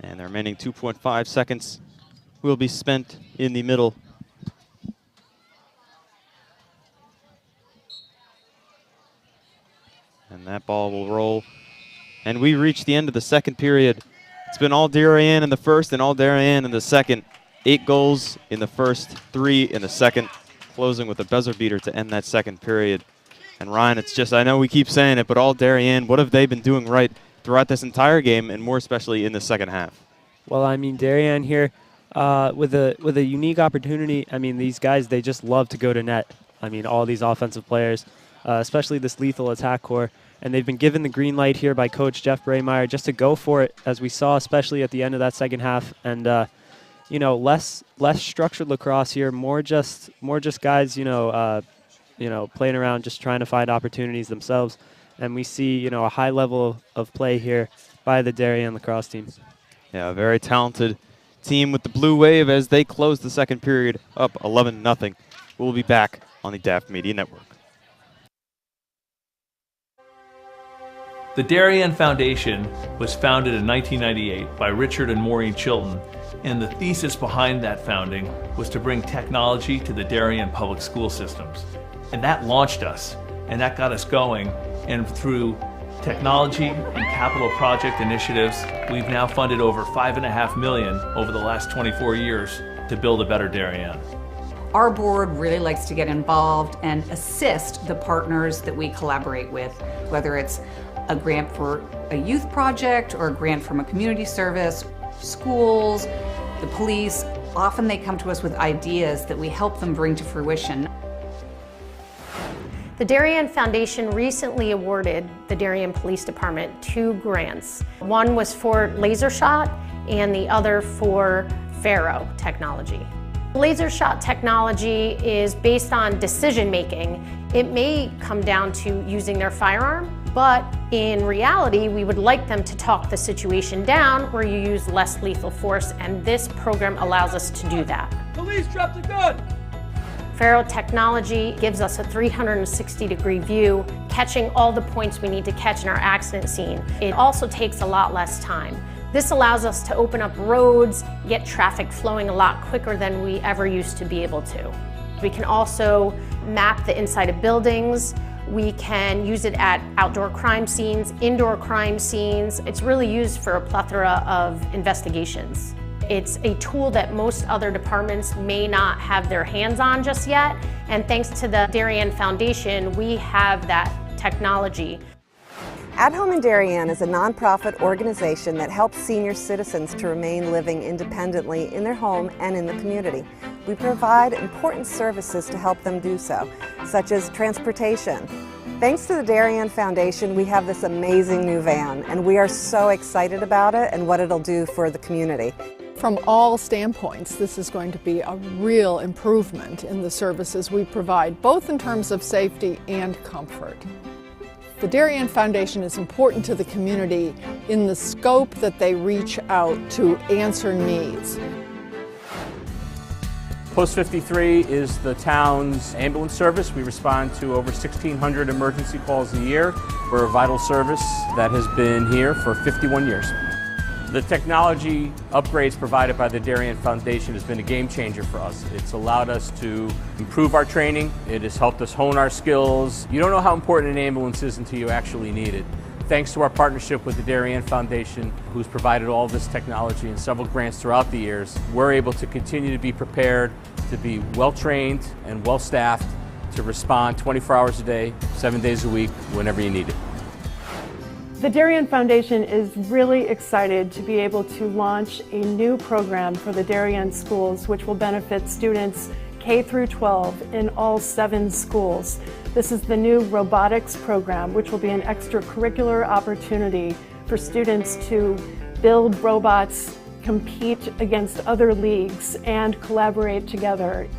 And the remaining 2.5 seconds will be spent in the middle. And that ball will roll. And we reach the end of the second period. It's been all Darien in the first and all Darien in the second. 8 goals in the first, 3 in the second, closing with a buzzer beater to end that second period. And Ryan, it's just, I know we keep saying it, but all Darien, what have they been doing right throughout this entire game, and more especially in the second half? Well, I mean, Darien here with a unique opportunity. I mean, these guys, they just love to go to net. I mean, all these offensive players, especially this lethal attack core. And they've been given the green light here by Coach Jeff Braymeyer just to go for it, as we saw, especially at the end of that second half. And you know, less structured lacrosse here, more just guys, playing around, just trying to find opportunities themselves. And we see, a high level of play here by the Darien lacrosse team. Yeah, a very talented team with the Blue Wave as they close the second period up 11-0. We'll be back on the DAF Media Network. The Darien Foundation was founded in 1998 by Richard and Maureen Chilton, and the thesis behind that founding was to bring technology to the Darien public school systems. And that launched us, and that got us going, and through technology and capital project initiatives, we've now funded over $5.5 million over the last 24 years to build a better Darien. Our board really likes to get involved and assist the partners that we collaborate with, whether it's a grant for a youth project or a grant from a community service, schools, the police. Often they come to us with ideas that we help them bring to fruition. The Darien Foundation recently awarded the Darien Police Department 2 grants. One was for laser shot and the other for Faro technology. Laser shot technology is based on decision making. It may come down to using their firearm, but in reality, we would like them to talk the situation down where you use less lethal force, and this program allows us to do that. Police, drop the gun! Faro technology gives us a 360-degree view, catching all the points we need to catch in our accident scene. It also takes a lot less time. This allows us to open up roads, get traffic flowing a lot quicker than we ever used to be able to. We can also map the inside of buildings. We can use it at outdoor crime scenes, indoor crime scenes. It's really used for a plethora of investigations. It's a tool that most other departments may not have their hands on just yet, and thanks to the Darien Foundation, we have that technology. At Home in Darien is a nonprofit organization that helps senior citizens to remain living independently in their home and in the community. We provide important services to help them do so, such as transportation. Thanks to the Darien Foundation, we have this amazing new van, and we are so excited about it and what it'll do for the community. From all standpoints, this is going to be a real improvement in the services we provide, both in terms of safety and comfort. The Darien Foundation is important to the community in the scope that they reach out to answer needs. Post 53 is the town's ambulance service. We respond to over 1,600 emergency calls a year. We're a vital service that has been here for 51 years. The technology upgrades provided by the Darien Foundation has been a game changer for us. It's allowed us to improve our training. It has helped us hone our skills. You don't know how important an ambulance is until you actually need it. Thanks to our partnership with the Darien Foundation, who's provided all this technology and several grants throughout the years, we're able to continue to be prepared, to be well-trained and well-staffed, to respond 24 hours a day, 7 days a week, whenever you need it. The Darien Foundation is really excited to be able to launch a new program for the Darien schools, which will benefit students K through 12 in all 7 schools. This is the new robotics program, which will be an extracurricular opportunity for students to build robots, compete against other leagues, and collaborate together.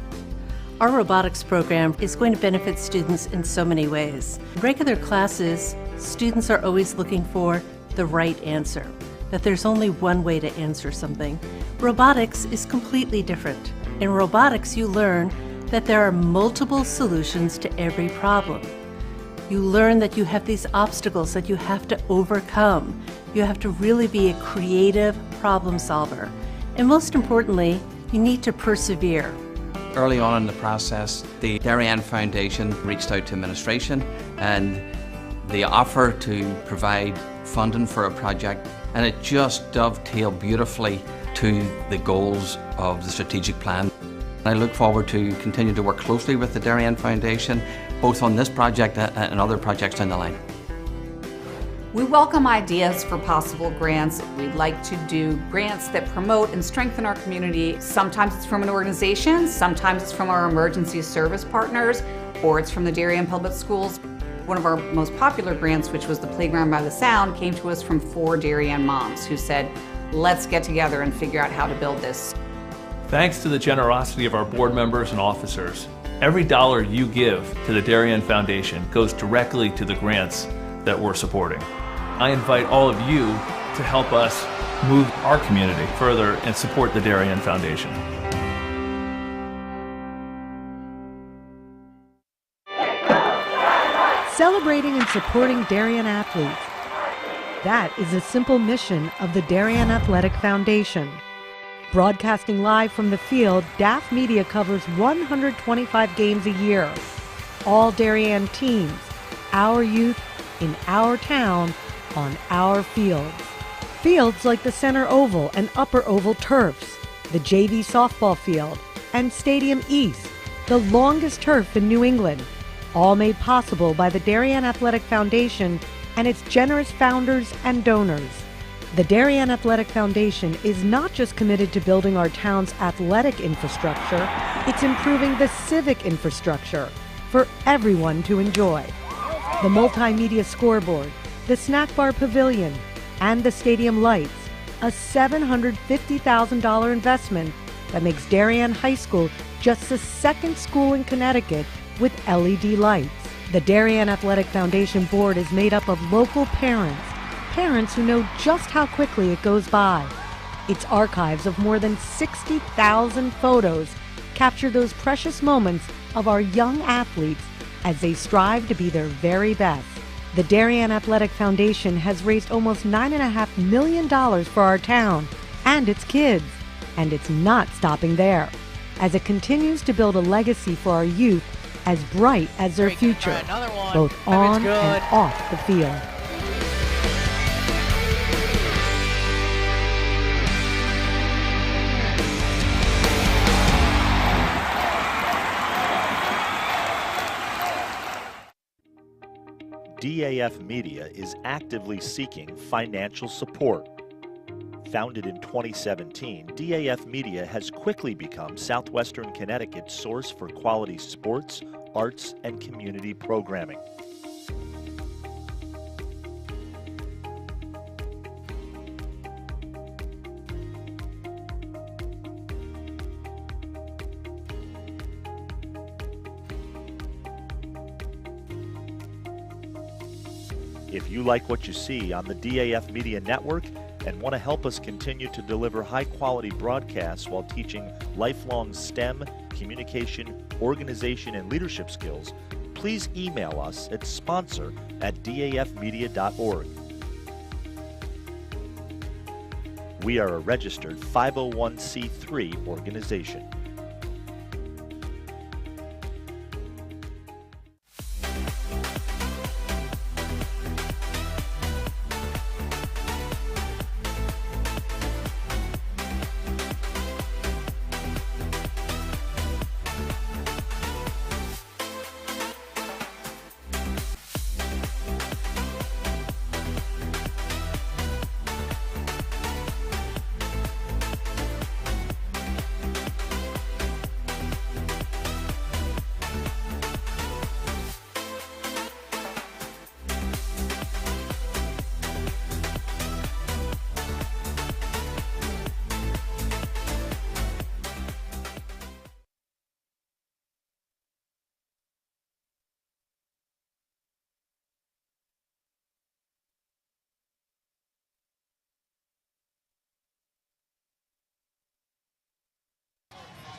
Our robotics program is going to benefit students in so many ways. In regular classes, students are always looking for the right answer, that there's only one way to answer something. Robotics is completely different. In robotics, you learn that there are multiple solutions to every problem. You learn that you have these obstacles that you have to overcome. You have to really be a creative problem solver. And most importantly, you need to persevere. Early on in the process, the Darien Foundation reached out to administration and the offer to provide funding for a project, and it just dovetailed beautifully to the goals of the strategic plan. I look forward to continue to work closely with the Darien Foundation, both on this project and other projects down the line. We welcome ideas for possible grants. We'd like to do grants that promote and strengthen our community. Sometimes it's from an organization, sometimes it's from our emergency service partners, or it's from the Darien Public Schools. One of our most popular grants, which was the Playground by the Sound, came to us from 4 Darien moms who said, let's get together and figure out how to build this. Thanks to the generosity of our board members and officers, every dollar you give to the Darien Foundation goes directly to the grants that we're supporting. I invite all of you to help us move our community further and support the Darien Foundation. Celebrating and supporting Darien athletes. That is a simple mission of the Darien Athletic Foundation. Broadcasting live from the field, DAF Media covers 125 games a year. All Darien teams, our youth, in our town, on our fields. Fields like the center oval and upper oval turfs, the JV softball field, and Stadium East, the longest turf in New England, all made possible by the Darien Athletic Foundation and its generous founders and donors. The Darien Athletic Foundation is not just committed to building our town's athletic infrastructure, it's improving the civic infrastructure for everyone to enjoy. The multimedia scoreboard, the snack bar pavilion, and the stadium lights, a $750,000 investment that makes Darien High School just the second school in Connecticut with LED lights. The Darien Athletic Foundation board is made up of local parents who know just how quickly it goes by. Its archives of more than 60,000 photos capture those precious moments of our young athletes as they strive to be their very best. The Darien Athletic Foundation has raised almost $9.5 million for our town and its kids, and it's not stopping there, as it continues to build a legacy for our youth as bright as their future, both on and off the field. DAF Media is actively seeking financial support. Founded in 2017, DAF Media has quickly become Southwestern Connecticut's source for quality sports, arts, and community programming. If you like what you see on the DAF Media Network and want to help us continue to deliver high-quality broadcasts while teaching lifelong STEM, communication, organization, and leadership skills, please email us at sponsor@dafmedia.org. We are a registered 501c3 organization.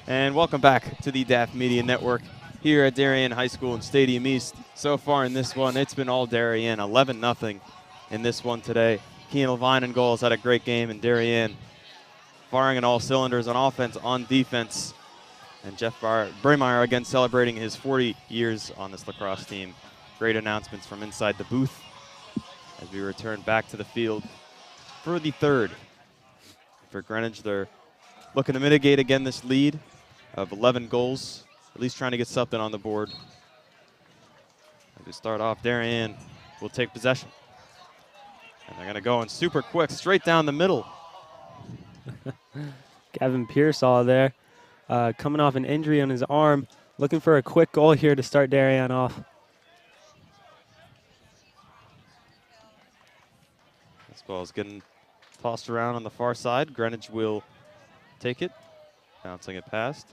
And welcome back to the DAF Media Network here at Darien High School in Stadium East. So far in this one, it's been all Darien, 11-0 in this one today. Kean Levine in goals had a great game, and Darien firing on all cylinders on offense, on defense. And Jeff Bremeyer again celebrating his 40 years on this lacrosse team. Great announcements from inside the booth as we return back to the field for the third. For Greenwich, they're looking to mitigate again this lead of 11 goals, at least trying to get something on the board. As we start off, Darien will take possession. And they're going to go in super quick, straight down the middle. Gavin Pearsall there, coming off an injury on his arm, looking for a quick goal here to start Darien off. This ball is getting tossed around on the far side. Greenwich will take it, bouncing it past.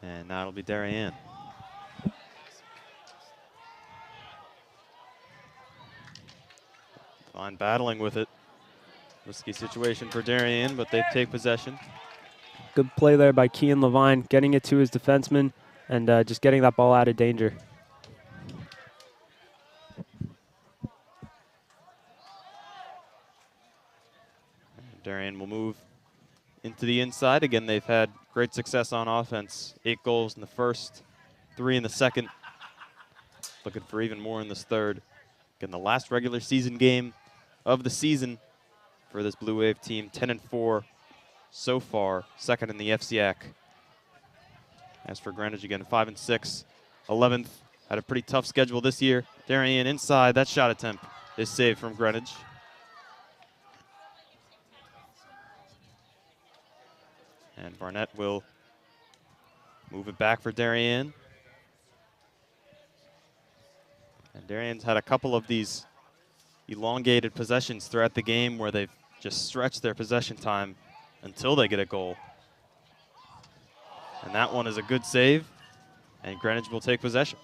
And now it'll be Darien. Fine battling with it. Risky situation for Darien, but they take possession. Good play there by Kean Levine, getting it to his defenseman and just getting that ball out of danger. Darien will move into the inside. Again, they've had great success on offense. 8 goals in the first, 3 in the second. Looking for even more in this third. Again, the last regular season game of the season for this Blue Wave team. 10-4 so far, second in the FCAC. As for Greenwich, again, 5-6, 11th. Had a pretty tough schedule this year. Darien inside, that shot attempt is saved from Greenwich. And Barnett will move it back for Darien. And Darien's had a couple of these elongated possessions throughout the game where they've just stretched their possession time until they get a goal. And that one is a good save, and Greenwich will take possession.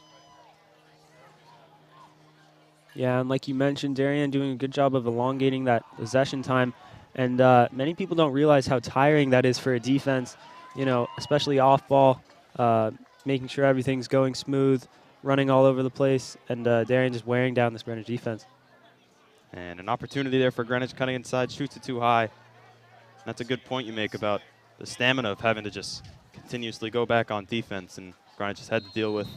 Yeah, and like you mentioned, Darien doing a good job of elongating that possession time. And many people don't realize how tiring that is for a defense, you know, especially off ball, making sure everything's going smooth, running all over the place, and Darien just wearing down this Greenwich defense. And an opportunity there for Greenwich, cutting inside, shoots it too high. That's a good point you make about the stamina of having to just continuously go back on defense, and Greenwich has had to deal with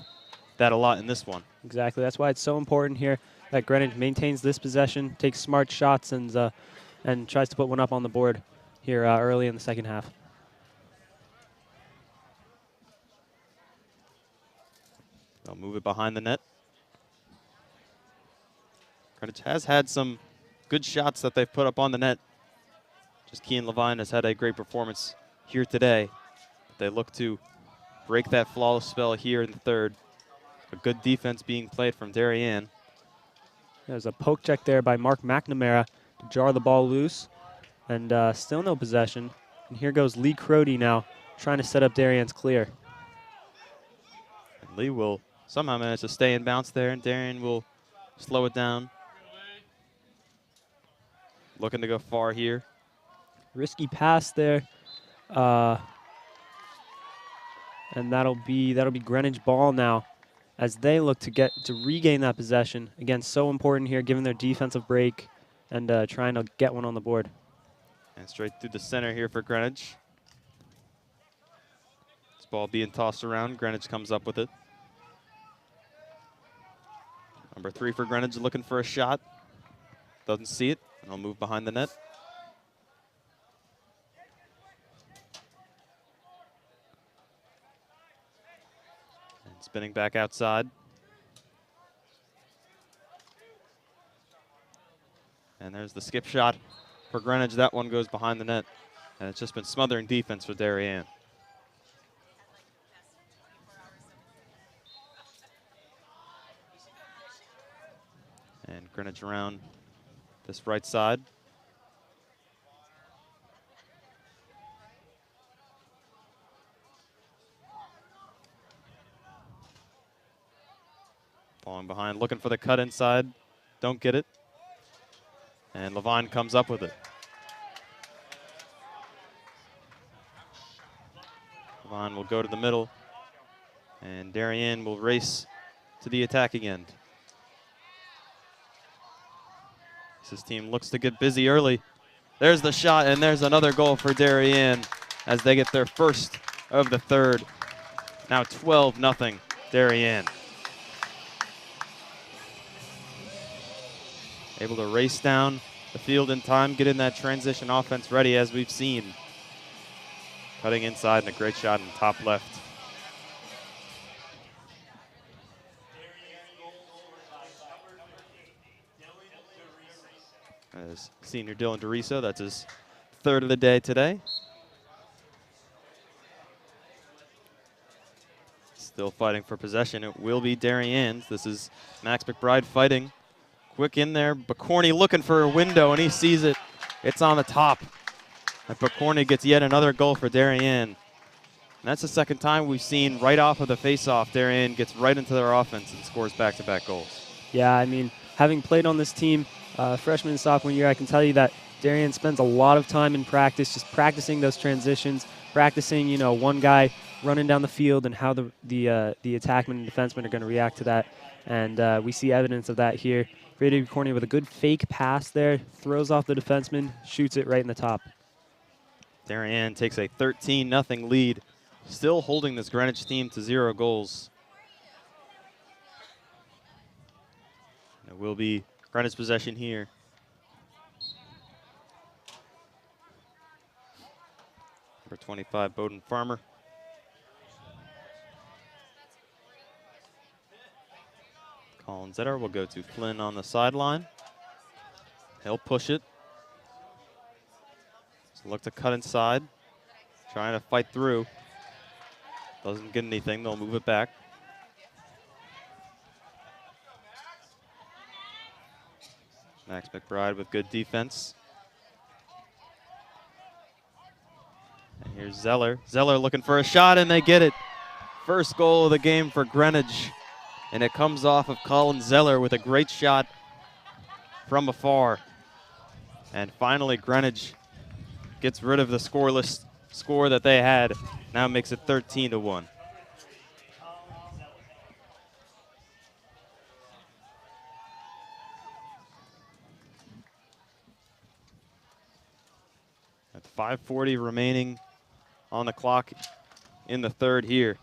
that a lot in this one. Exactly. That's why it's so important here that Greenwich maintains this possession, takes smart shots, and tries to put one up on the board here early in the second half. They'll move it behind the net. Greenwich has had some good shots that they've put up on the net. Just Kean Levine has had a great performance here today. They look to break that flawless spell here in the third. A good defense being played from Darien. There's a poke check there by Mark McNamara to jar the ball loose. And still no possession. And here goes Lee Crody now, trying to set up Darien's clear. And Lee will somehow manage to stay and bounce there, and Darien will slow it down. Looking to go far here. Risky pass there. And that'll be Greenwich ball now as they look to regain that possession. Again, so important here, given their defensive break and trying to get one on the board. And straight through the center here for Greenwich. This ball being tossed around. Greenwich comes up with it. Number 3 for Greenwich looking for a shot. Doesn't see it, and he'll move behind the net. And spinning back outside. And there's the skip shot for Greenwich. That one goes behind the net. And it's just been smothering defense for Darien. And Greenwich around this right side. Falling behind, looking for the cut inside. Don't get it. And Levine comes up with it. Levine will go to the middle, and Darien will race to the attacking end. This team looks to get busy early. There's the shot, and there's another goal for Darien as they get their first of the third. Now 12-0 Darien. Able to race down the field in time, get in that transition offense ready as we've seen. Cutting inside and a great shot in top left. As senior Dylan DeRiso, that's his third of the day today. Still fighting for possession. It will be Darien's. This is Max McBride fighting. Quick in there. Bacorny looking for a window, and he sees it. It's on the top. And Bacorny gets yet another goal for Darien. And that's the second time we've seen right off of the faceoff, Darien gets right into their offense and scores back-to-back goals. Yeah, I mean, having played on this team freshman and sophomore year, I can tell you that Darien spends a lot of time in practice, just practicing those transitions, practicing, you know, one guy running down the field and how the attackman and defenseman are going to react to that. And we see evidence of that here. Brady Bacorny with a good fake pass there, throws off the defenseman, shoots it right in the top. Darien takes a 13-0 lead, still holding this Greenwich team to 0 goals. It will be Greenwich possession here. Number 25, Bowden Farmer. Colin Zetter will go to Flynn on the sideline. He'll push it. So look to cut inside. Trying to fight through. Doesn't get anything. They'll move it back. Max McBride with good defense. And here's Zeller. Zeller looking for a shot, and they get it. First goal of the game for Greenwich. And it comes off of Colin Zeller with a great shot from afar. And finally, Greenwich gets rid of the scoreless score that they had. Now makes it 13-1. At 5:40 remaining on the clock in the third here.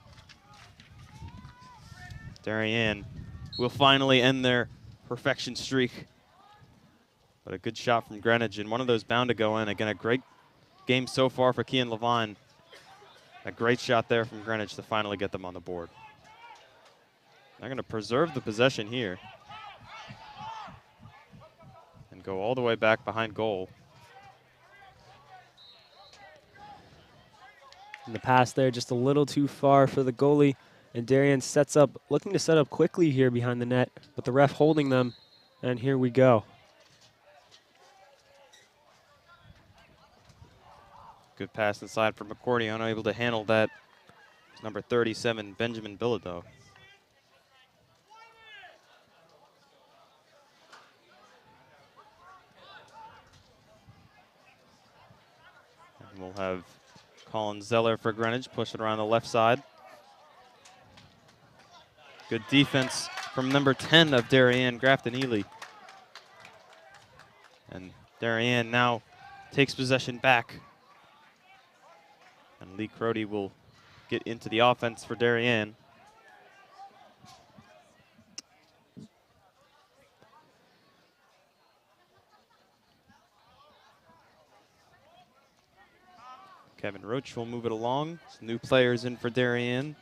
Darien will finally end their perfection streak. But a good shot from Greenwich, and one of those bound to go in. Again, a great game so far for Kean Levine. A great shot there from Greenwich to finally get them on the board. They're going to preserve the possession here and go all the way back behind goal. And the pass there just a little too far for the goalie. And Darien sets up, looking to set up quickly here behind the net, but the ref holding them, and here we go. Good pass inside from McCourty, unable to handle that. It's number 37, Benjamin Bilodeau. And we'll have Colin Zeller for Greenwich, push it around the left side. Good defense from number 10 of Darien, Grafton Ely. And Darien now takes possession back. And Lee Crody will get into the offense for Darien. Kevin Roach will move it along. Some new players in for Darien.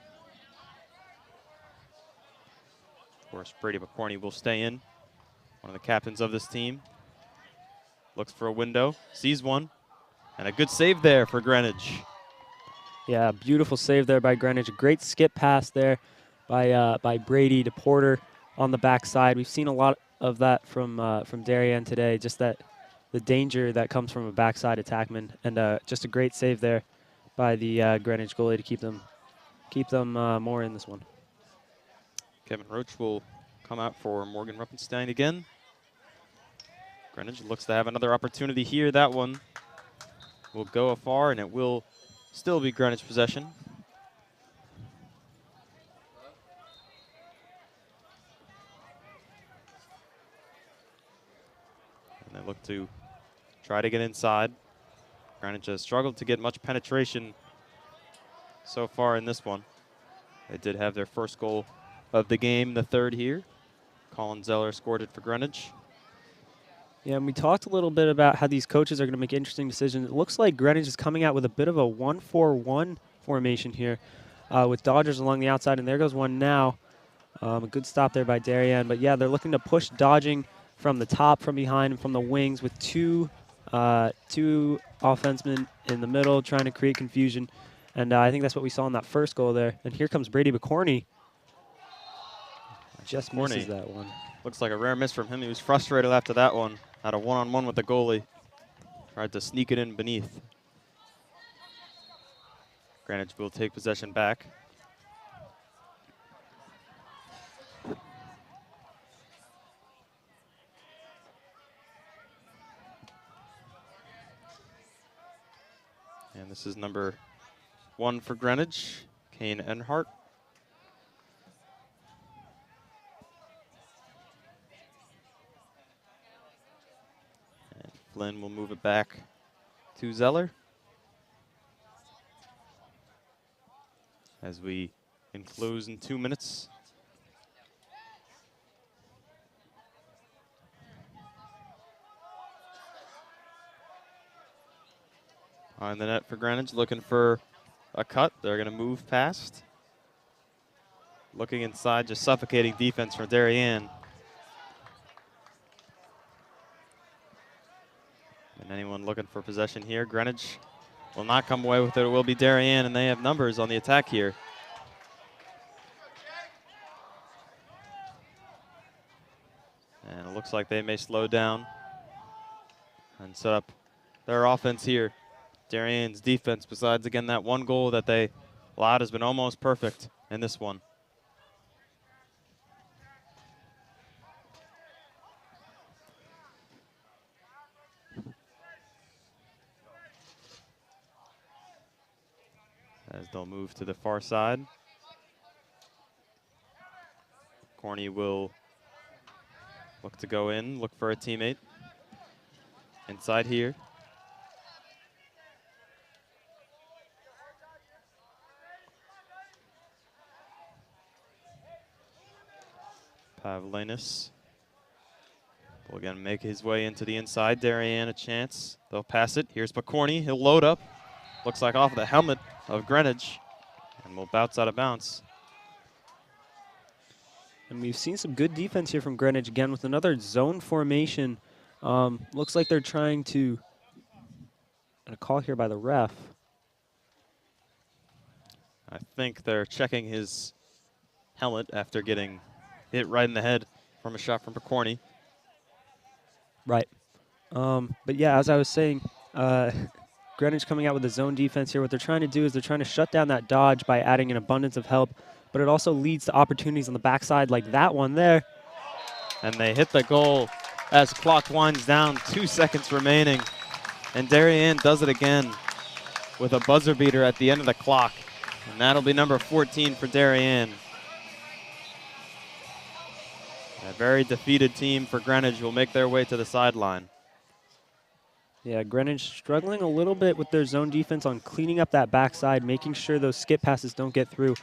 Of course, Brady McCorney will stay in. One of the captains of this team. Looks for a window, sees one, and a good save there for Greenwich. Yeah, beautiful save there by Greenwich. A great skip pass there by Brady to Porter on the backside. We've seen a lot of that from Darien today, just that the danger that comes from a backside attackman, and just a great save there by the Greenwich goalie to keep them more in this one. Kevin Roach will come out for Morgan Ruppenstein again. Greenwich looks to have another opportunity here. That one will go afar, and it will still be Greenwich possession. They look to try to get inside. Greenwich has struggled to get much penetration so far in this one. They did have their first goal of the game, the third here. Colin Zeller scored it for Greenwich. Yeah, and we talked a little bit about how these coaches are going to make interesting decisions. It looks like Greenwich is coming out with a bit of a 1-4-1 formation here with Dodgers along the outside, and there goes one now. A good stop there by Darien. But, yeah, they're looking to push dodging from the top, from behind, and from the wings with two offensemen in the middle trying to create confusion. And I think that's what we saw in that first goal there. And here comes Brady McCorney. Just misses that one. Looks like a rare miss from him. He was frustrated after that one. Had a one-on-one with the goalie. Tried to sneak it in beneath. Greenwich will take possession back. And this is number 1 for Greenwich, Kane Enhart. And Flynn will move it back to Zeller. As we enclose in 2 minutes. On the net for Greenwich, looking for a cut. They're going to move past. Looking inside, just suffocating defense from Darien. And anyone looking for possession here, Greenwich will not come away with it. It will be Darien, and they have numbers on the attack here. And it looks like they may slow down and set up their offense here. Darien's defense, besides, again, that one goal that they allowed, has been almost perfect in this one. As they'll move to the far side. Corney will look to go in, look for a teammate. Inside here. Pavlinis will again make his way into the inside. Darien a chance. They'll pass it. Here's Picorni. He'll load up. Looks like off the helmet of Greenwich. And will bounce out of bounds. And we've seen some good defense here from Greenwich again with another zone formation. Looks like they're trying to, and a call here by the ref. I think they're checking his helmet after getting hit right in the head from a shot from Picorni. Right. But yeah, as I was saying, Greenwich coming out with a zone defense here. What they're trying to do is they're trying to shut down that dodge by adding an abundance of help, but it also leads to opportunities on the backside like that one there. And they hit the goal as clock winds down, 2 seconds remaining. And Darien does it again with a buzzer beater at the end of the clock. And that'll be number 14 for Darien. A very defeated team for Greenwich will make their way to the sideline. Yeah, Greenwich struggling a little bit with their zone defense on cleaning up that backside, making sure those skip passes don't get through.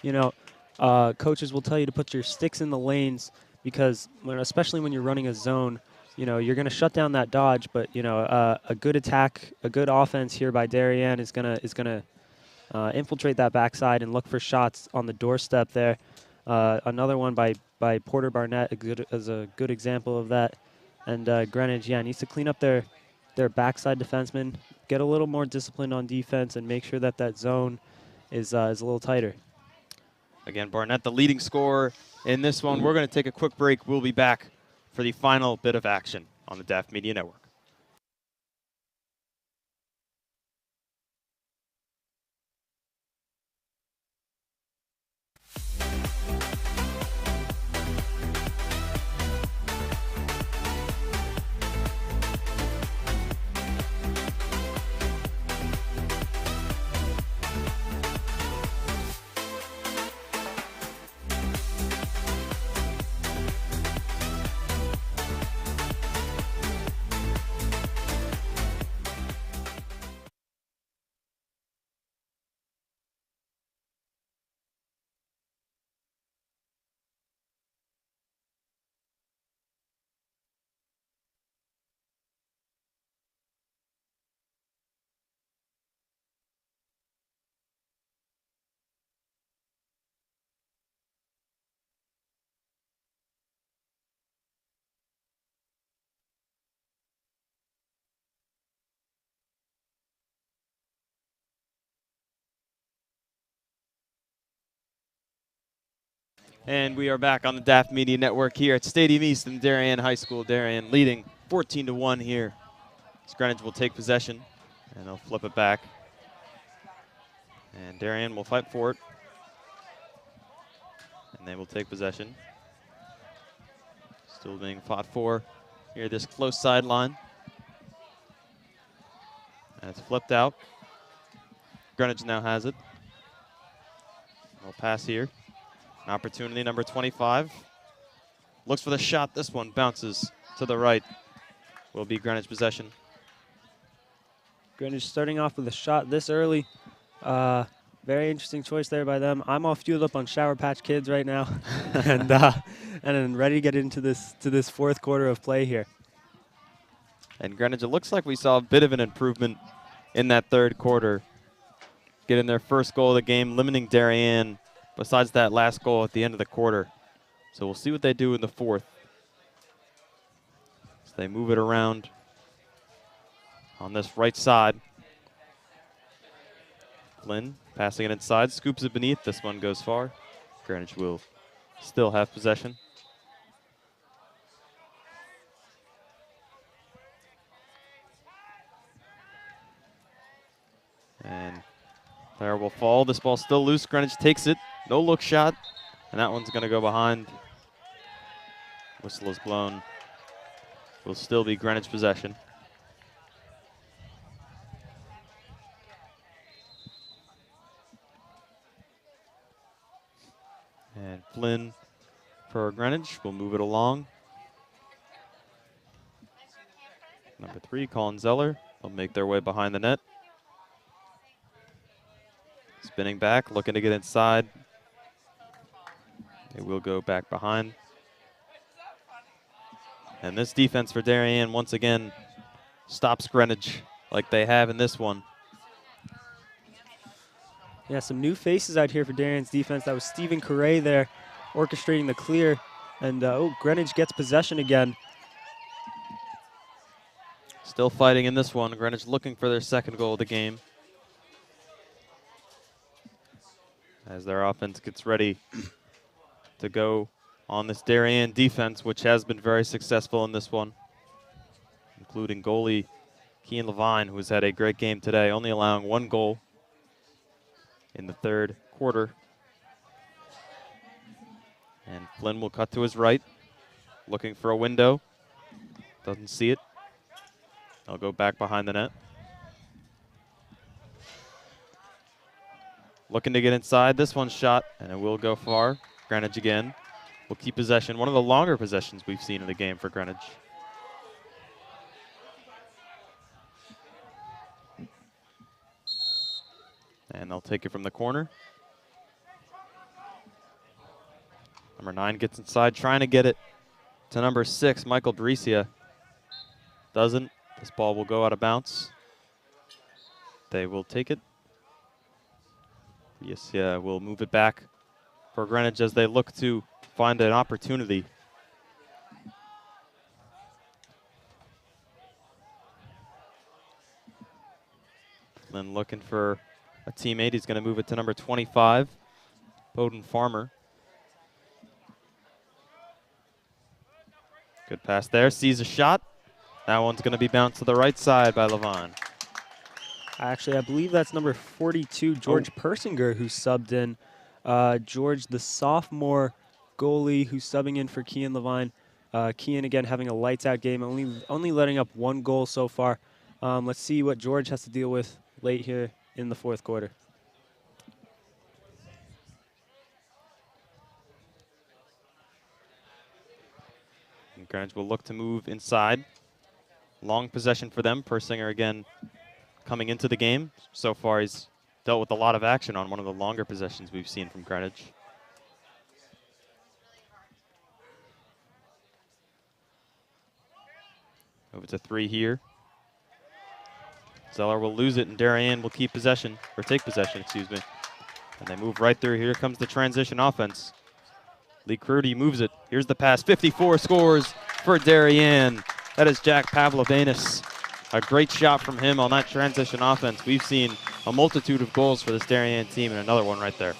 You know, coaches will tell you to put your sticks in the lanes because, especially when you're running a zone, you know, you're going to shut down that dodge. But, you know, a good attack, a good offense here by Darien is gonna infiltrate that backside and look for shots on the doorstep there. Another one by Porter Barnett is a good example of that. And Greenwich, yeah, needs to clean up their backside defensemen, get a little more disciplined on defense, and make sure that that zone is a little tighter. Again, Barnett, the leading scorer in this one. We're going to take a quick break. We'll be back for the final bit of action on the DAF Media Network. And we are back on the DAF Media Network here at Stadium East in Darien High School. Darien leading 14-1 here. Greenwich will take possession, and they'll flip it back. And Darien will fight for it. And they will take possession. Still being fought for here, this close sideline. And it's flipped out. Greenwich now has it. We'll pass here. An opportunity, number 25. Looks for the shot. This one bounces to the right. Will be Greenwich possession. Greenwich starting off with a shot this early. Very interesting choice there by them. I'm all fueled up on Shower Patch Kids right now, and then ready to get into this fourth quarter of play here. And Greenwich, it looks like we saw a bit of an improvement in that third quarter, getting their first goal of the game, limiting Darien. Besides that last goal at the end of the quarter, so we'll see what they do in the fourth. So they move it around on this right side. Flynn passing it inside, scoops it beneath. This one goes far. Greenwich will still have possession. And there will fall. This ball still loose. Greenwich takes it. No look shot. And that one's going to go behind. Whistle is blown. Will still be Greenwich possession. And Flynn for Greenwich will move it along. Number 3, Colin Zeller. They'll make their way behind the net. Spinning back, looking to get inside. They will go back behind. And this defense for Darien once again stops Greenwich like they have in this one. Yeah, some new faces out here for Darien's defense. That was Stephen Correa there orchestrating the clear. And Greenwich gets possession again. Still fighting in this one. Greenwich looking for their second goal of the game. As their offense gets ready to go on this Darien defense, which has been very successful in this one, including goalie Kean Levine, who has had a great game today, only allowing 1 goal in the third quarter. And Flynn will cut to his right, looking for a window. Doesn't see it. They'll go back behind the net. Looking to get inside. This one's shot, and it will go far. Greenwich again will keep possession. One of the longer possessions we've seen in the game for Greenwich. And they'll take it from the corner. Number 9 gets inside, trying to get it to number 6, Michael Brescia. Doesn't. This ball will go out of bounds. They will take it. Yes, yeah, we'll move it back for Greenwich as they look to find an opportunity. Flynn looking for a teammate. He's going to move it to number 25, Bowden Farmer. Good pass there. Sees a shot. That one's going to be bounced to the right side by Levine. Actually, I believe that's number 42, George Persinger, who subbed in. George, the sophomore goalie who's subbing in for Kean Levine. Kean, again, having a lights-out game, only letting up 1 goal so far. Let's see what George has to deal with late here in the fourth quarter. And Greenwich will look to move inside. Long possession for them. Persinger again coming into the game. So far he's dealt with a lot of action on one of the longer possessions we've seen from Greenwich. Over to 3 here. Zeller will lose it and Darien will keep possession, or take possession, excuse me. And they move right through. Here comes the transition offense. Lee Crudy moves it. Here's the pass. 54 scores for Darien. That is Jack Pavlovenis. A great shot from him on that transition offense. We've seen a multitude of goals for this Darien team, and another one right there.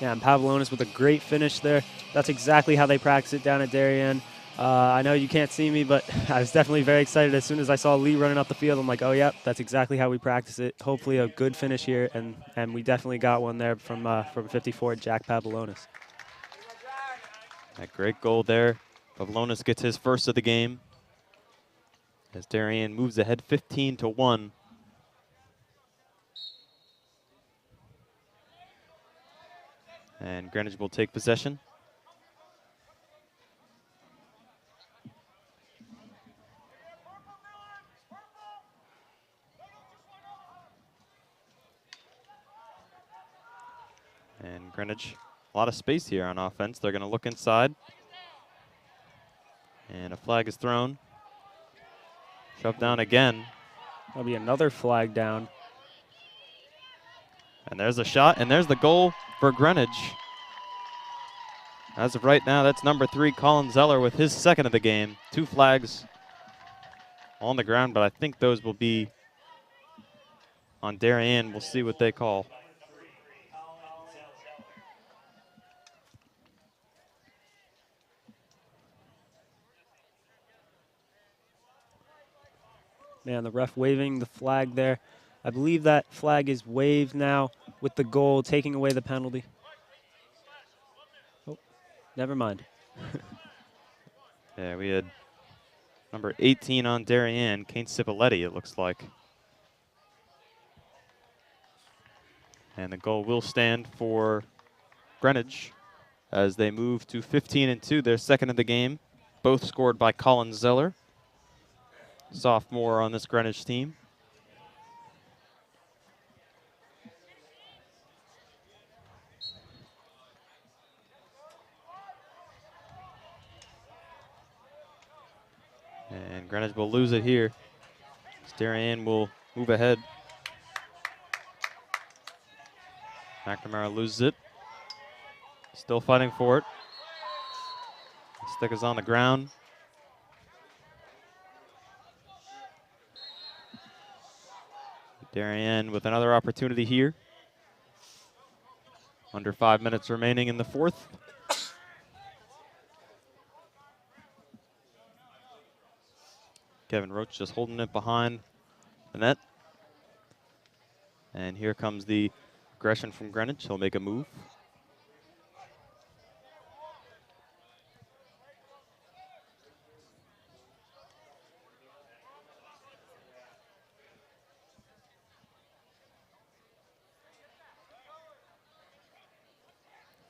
Yeah, and Pavlonis with a great finish there. That's exactly how they practice it down at Darien. I know you can't see me, but I was definitely very excited as soon as I saw Lee running up the field. I'm like, oh, yep, that's exactly how we practice it. Hopefully a good finish here, and we definitely got one there from 54, Jack Pavlonis. That great goal there. Pavlonis gets his first of the game as Darien moves ahead 15-1. And Greenwich will take possession. And Greenwich, a lot of space here on offense. They're going to look inside. And a flag is thrown. Shoved down again. That'll be another flag down. And there's a shot, and there's the goal for Greenwich. As of right now, that's number 3, Colin Zeller, with his second of the game. 2 flags on the ground, but I think those will be on Darien. We'll see what they call. Man, the ref waving the flag there. I believe that flag is waved now with the goal, taking away the penalty. Oh, never mind. Yeah, we had number 18 on Darien, Kane Cipoletti, it looks like. And the goal will stand for Greenwich as they move to 15-2, their second of the game. Both scored by Colin Zeller, sophomore on this Greenwich team. And Greenwich will lose it here. Darien will move ahead. McNamara loses it. Still fighting for it. The stick is on the ground. Darien with another opportunity here. Under 5 minutes remaining in the fourth. Kevin Roach just holding it behind the net. And here comes the aggression from Greenwich. He'll make a move.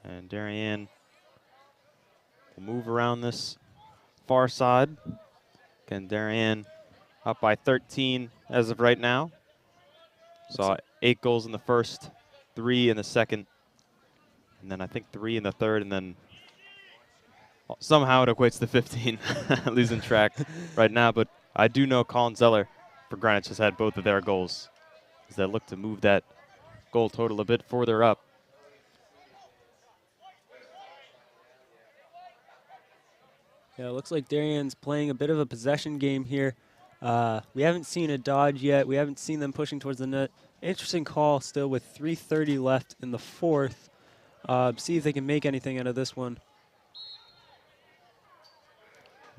And Darien will move around this far side. Again, Darien up by 13 as of right now. Saw 8 goals in the first, 3 in the second, and then I think 3 in the third, and then somehow it equates to 15. Losing track right now, but I do know Colin Zeller for Greenwich has had both of their goals as they look to move that goal total a bit further up. Yeah, it looks like Darien's playing a bit of a possession game here. We haven't seen a dodge yet. We haven't seen them pushing towards the net. Interesting call still with 3:30 left in the fourth. See if they can make anything out of this one.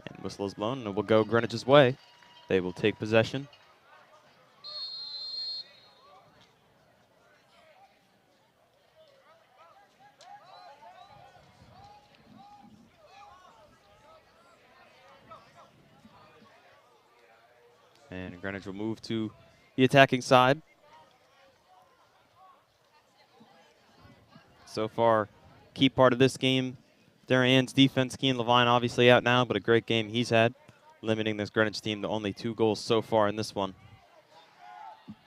And whistle is blown, and it will go Greenwich's way. They will take possession. And Greenwich will move to the attacking side. So far, key part of this game, Darien's defense. Keane Levine obviously out now, but a great game he's had, limiting this Greenwich team to only 2 goals so far in this one.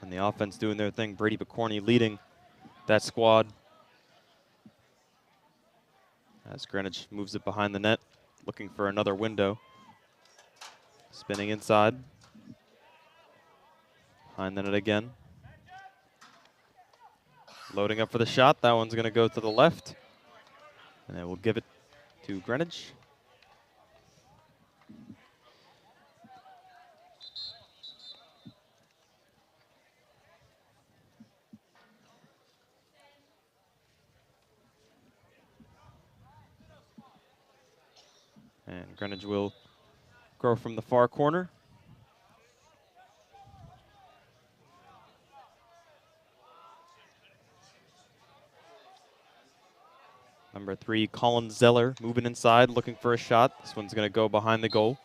And the offense doing their thing. Brady Picorni leading that squad. As Greenwich moves it behind the net, looking for another window. Spinning inside. Behind the net again. Loading up for the shot. That one's going to go to the left. And then we'll give it to Greenwich. Greenwich will grow from the far corner. Number 3, Colin Zeller, moving inside, looking for a shot. This one's going to go behind the goal.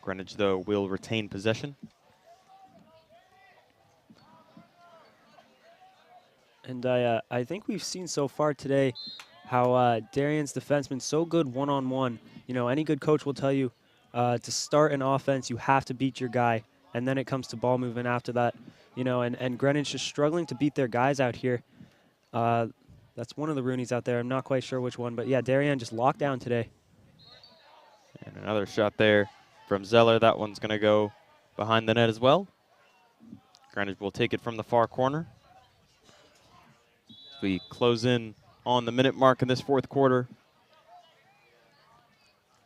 Greenwich, though, will retain possession. And I think we've seen so far today how Darien's defenseman's so good one-on-one. You know, any good coach will tell you to start an offense, you have to beat your guy, and then it comes to ball movement after that. You know, and Greenwich is struggling to beat their guys out here. That's one of the Roonies out there. I'm not quite sure which one, but yeah, Darien just locked down today. And another shot there from Zeller. That one's going to go behind the net as well. Greenwich will take it from the far corner. As we close in on the minute mark in this fourth quarter.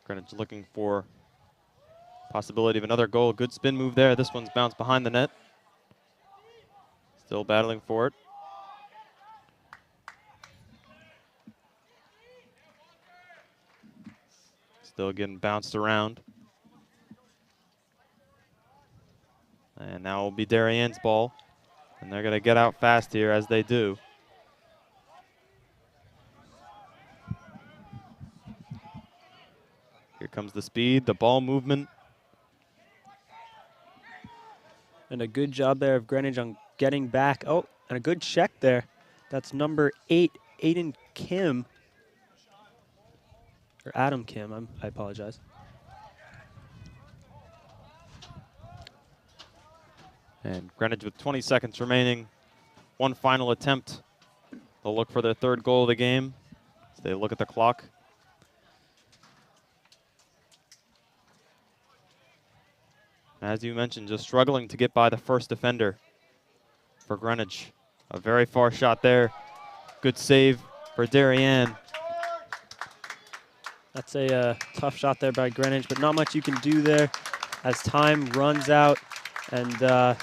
Greenwich looking for possibility of another goal. Good spin move there. This one's bounced behind the net. Still battling for it. Still getting bounced around. And now will be Darien's ball. And they're going to get out fast here, as they do. Here comes the speed, the ball movement. And a good job there of Greenwich on getting back. Oh, and a good check there. That's number 8, Aiden Kim. Or Adam Kim, I apologize. And Greenwich with 20 seconds remaining. One final attempt. They'll look for their third goal of the game as they look at the clock. As you mentioned, just struggling to get by the first defender for Greenwich. A very far shot there. Good save for Darien. That's a tough shot there by Greenwich, but not much you can do there as time runs out. And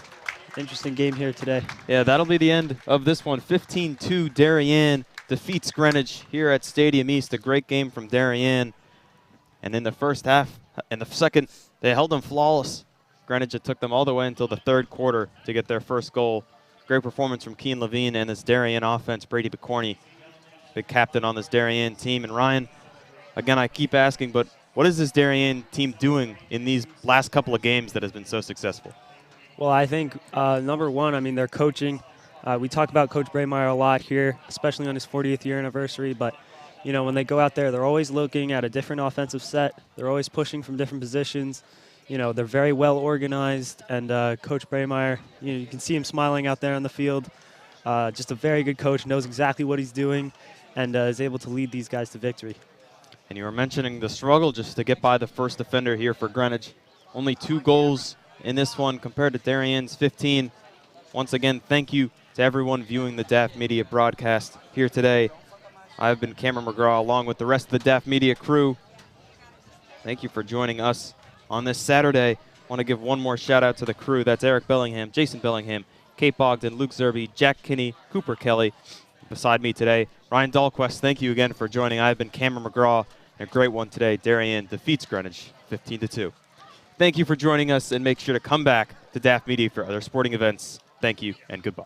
interesting game here today. Yeah, that'll be the end of this one. 15-2, Darien defeats Greenwich here at Stadium East. A great game from Darien. And in the first half, in the second, they held them flawless. Greenwich, it took them all the way until the third quarter to get their first goal. Great performance from Keen Levine and this Darien offense. Brady Bicorni, big captain on this Darien team. And Ryan, again, I keep asking, but what is this Darien team doing in these last couple of games that has been so successful? Well, I think, number one, I mean, they're coaching. We talk about Coach Braymeyer a lot here, especially on his 40th year anniversary. But, you know, when they go out there, they're always looking at a different offensive set. They're always pushing from different positions. You know, they're very well organized. And Coach Braymeyer, you know, you can see him smiling out there on the field. Just a very good coach, knows exactly what he's doing, and is able to lead these guys to victory. And you were mentioning the struggle just to get by the first defender here for Greenwich. Only 2 goals in this one compared to Darien's 15. Once again, thank you to everyone viewing the DAF Media broadcast here today. I've been Cameron McGraw along with the rest of the DAF Media crew. Thank you for joining us on this Saturday. I want to give one more shout out to the crew. That's Eric Bellingham, Jason Bellingham, Kate Bogdan, Luke Zerby, Jack Kinney, Cooper Kelly. Beside me today, Ryan Dahlquist, thank you again for joining. I've been Cameron McGraw. A great one today. Darien defeats Greenwich 15-2. Thank you for joining us, and make sure to come back to DAF Media for other sporting events. Thank you, and goodbye.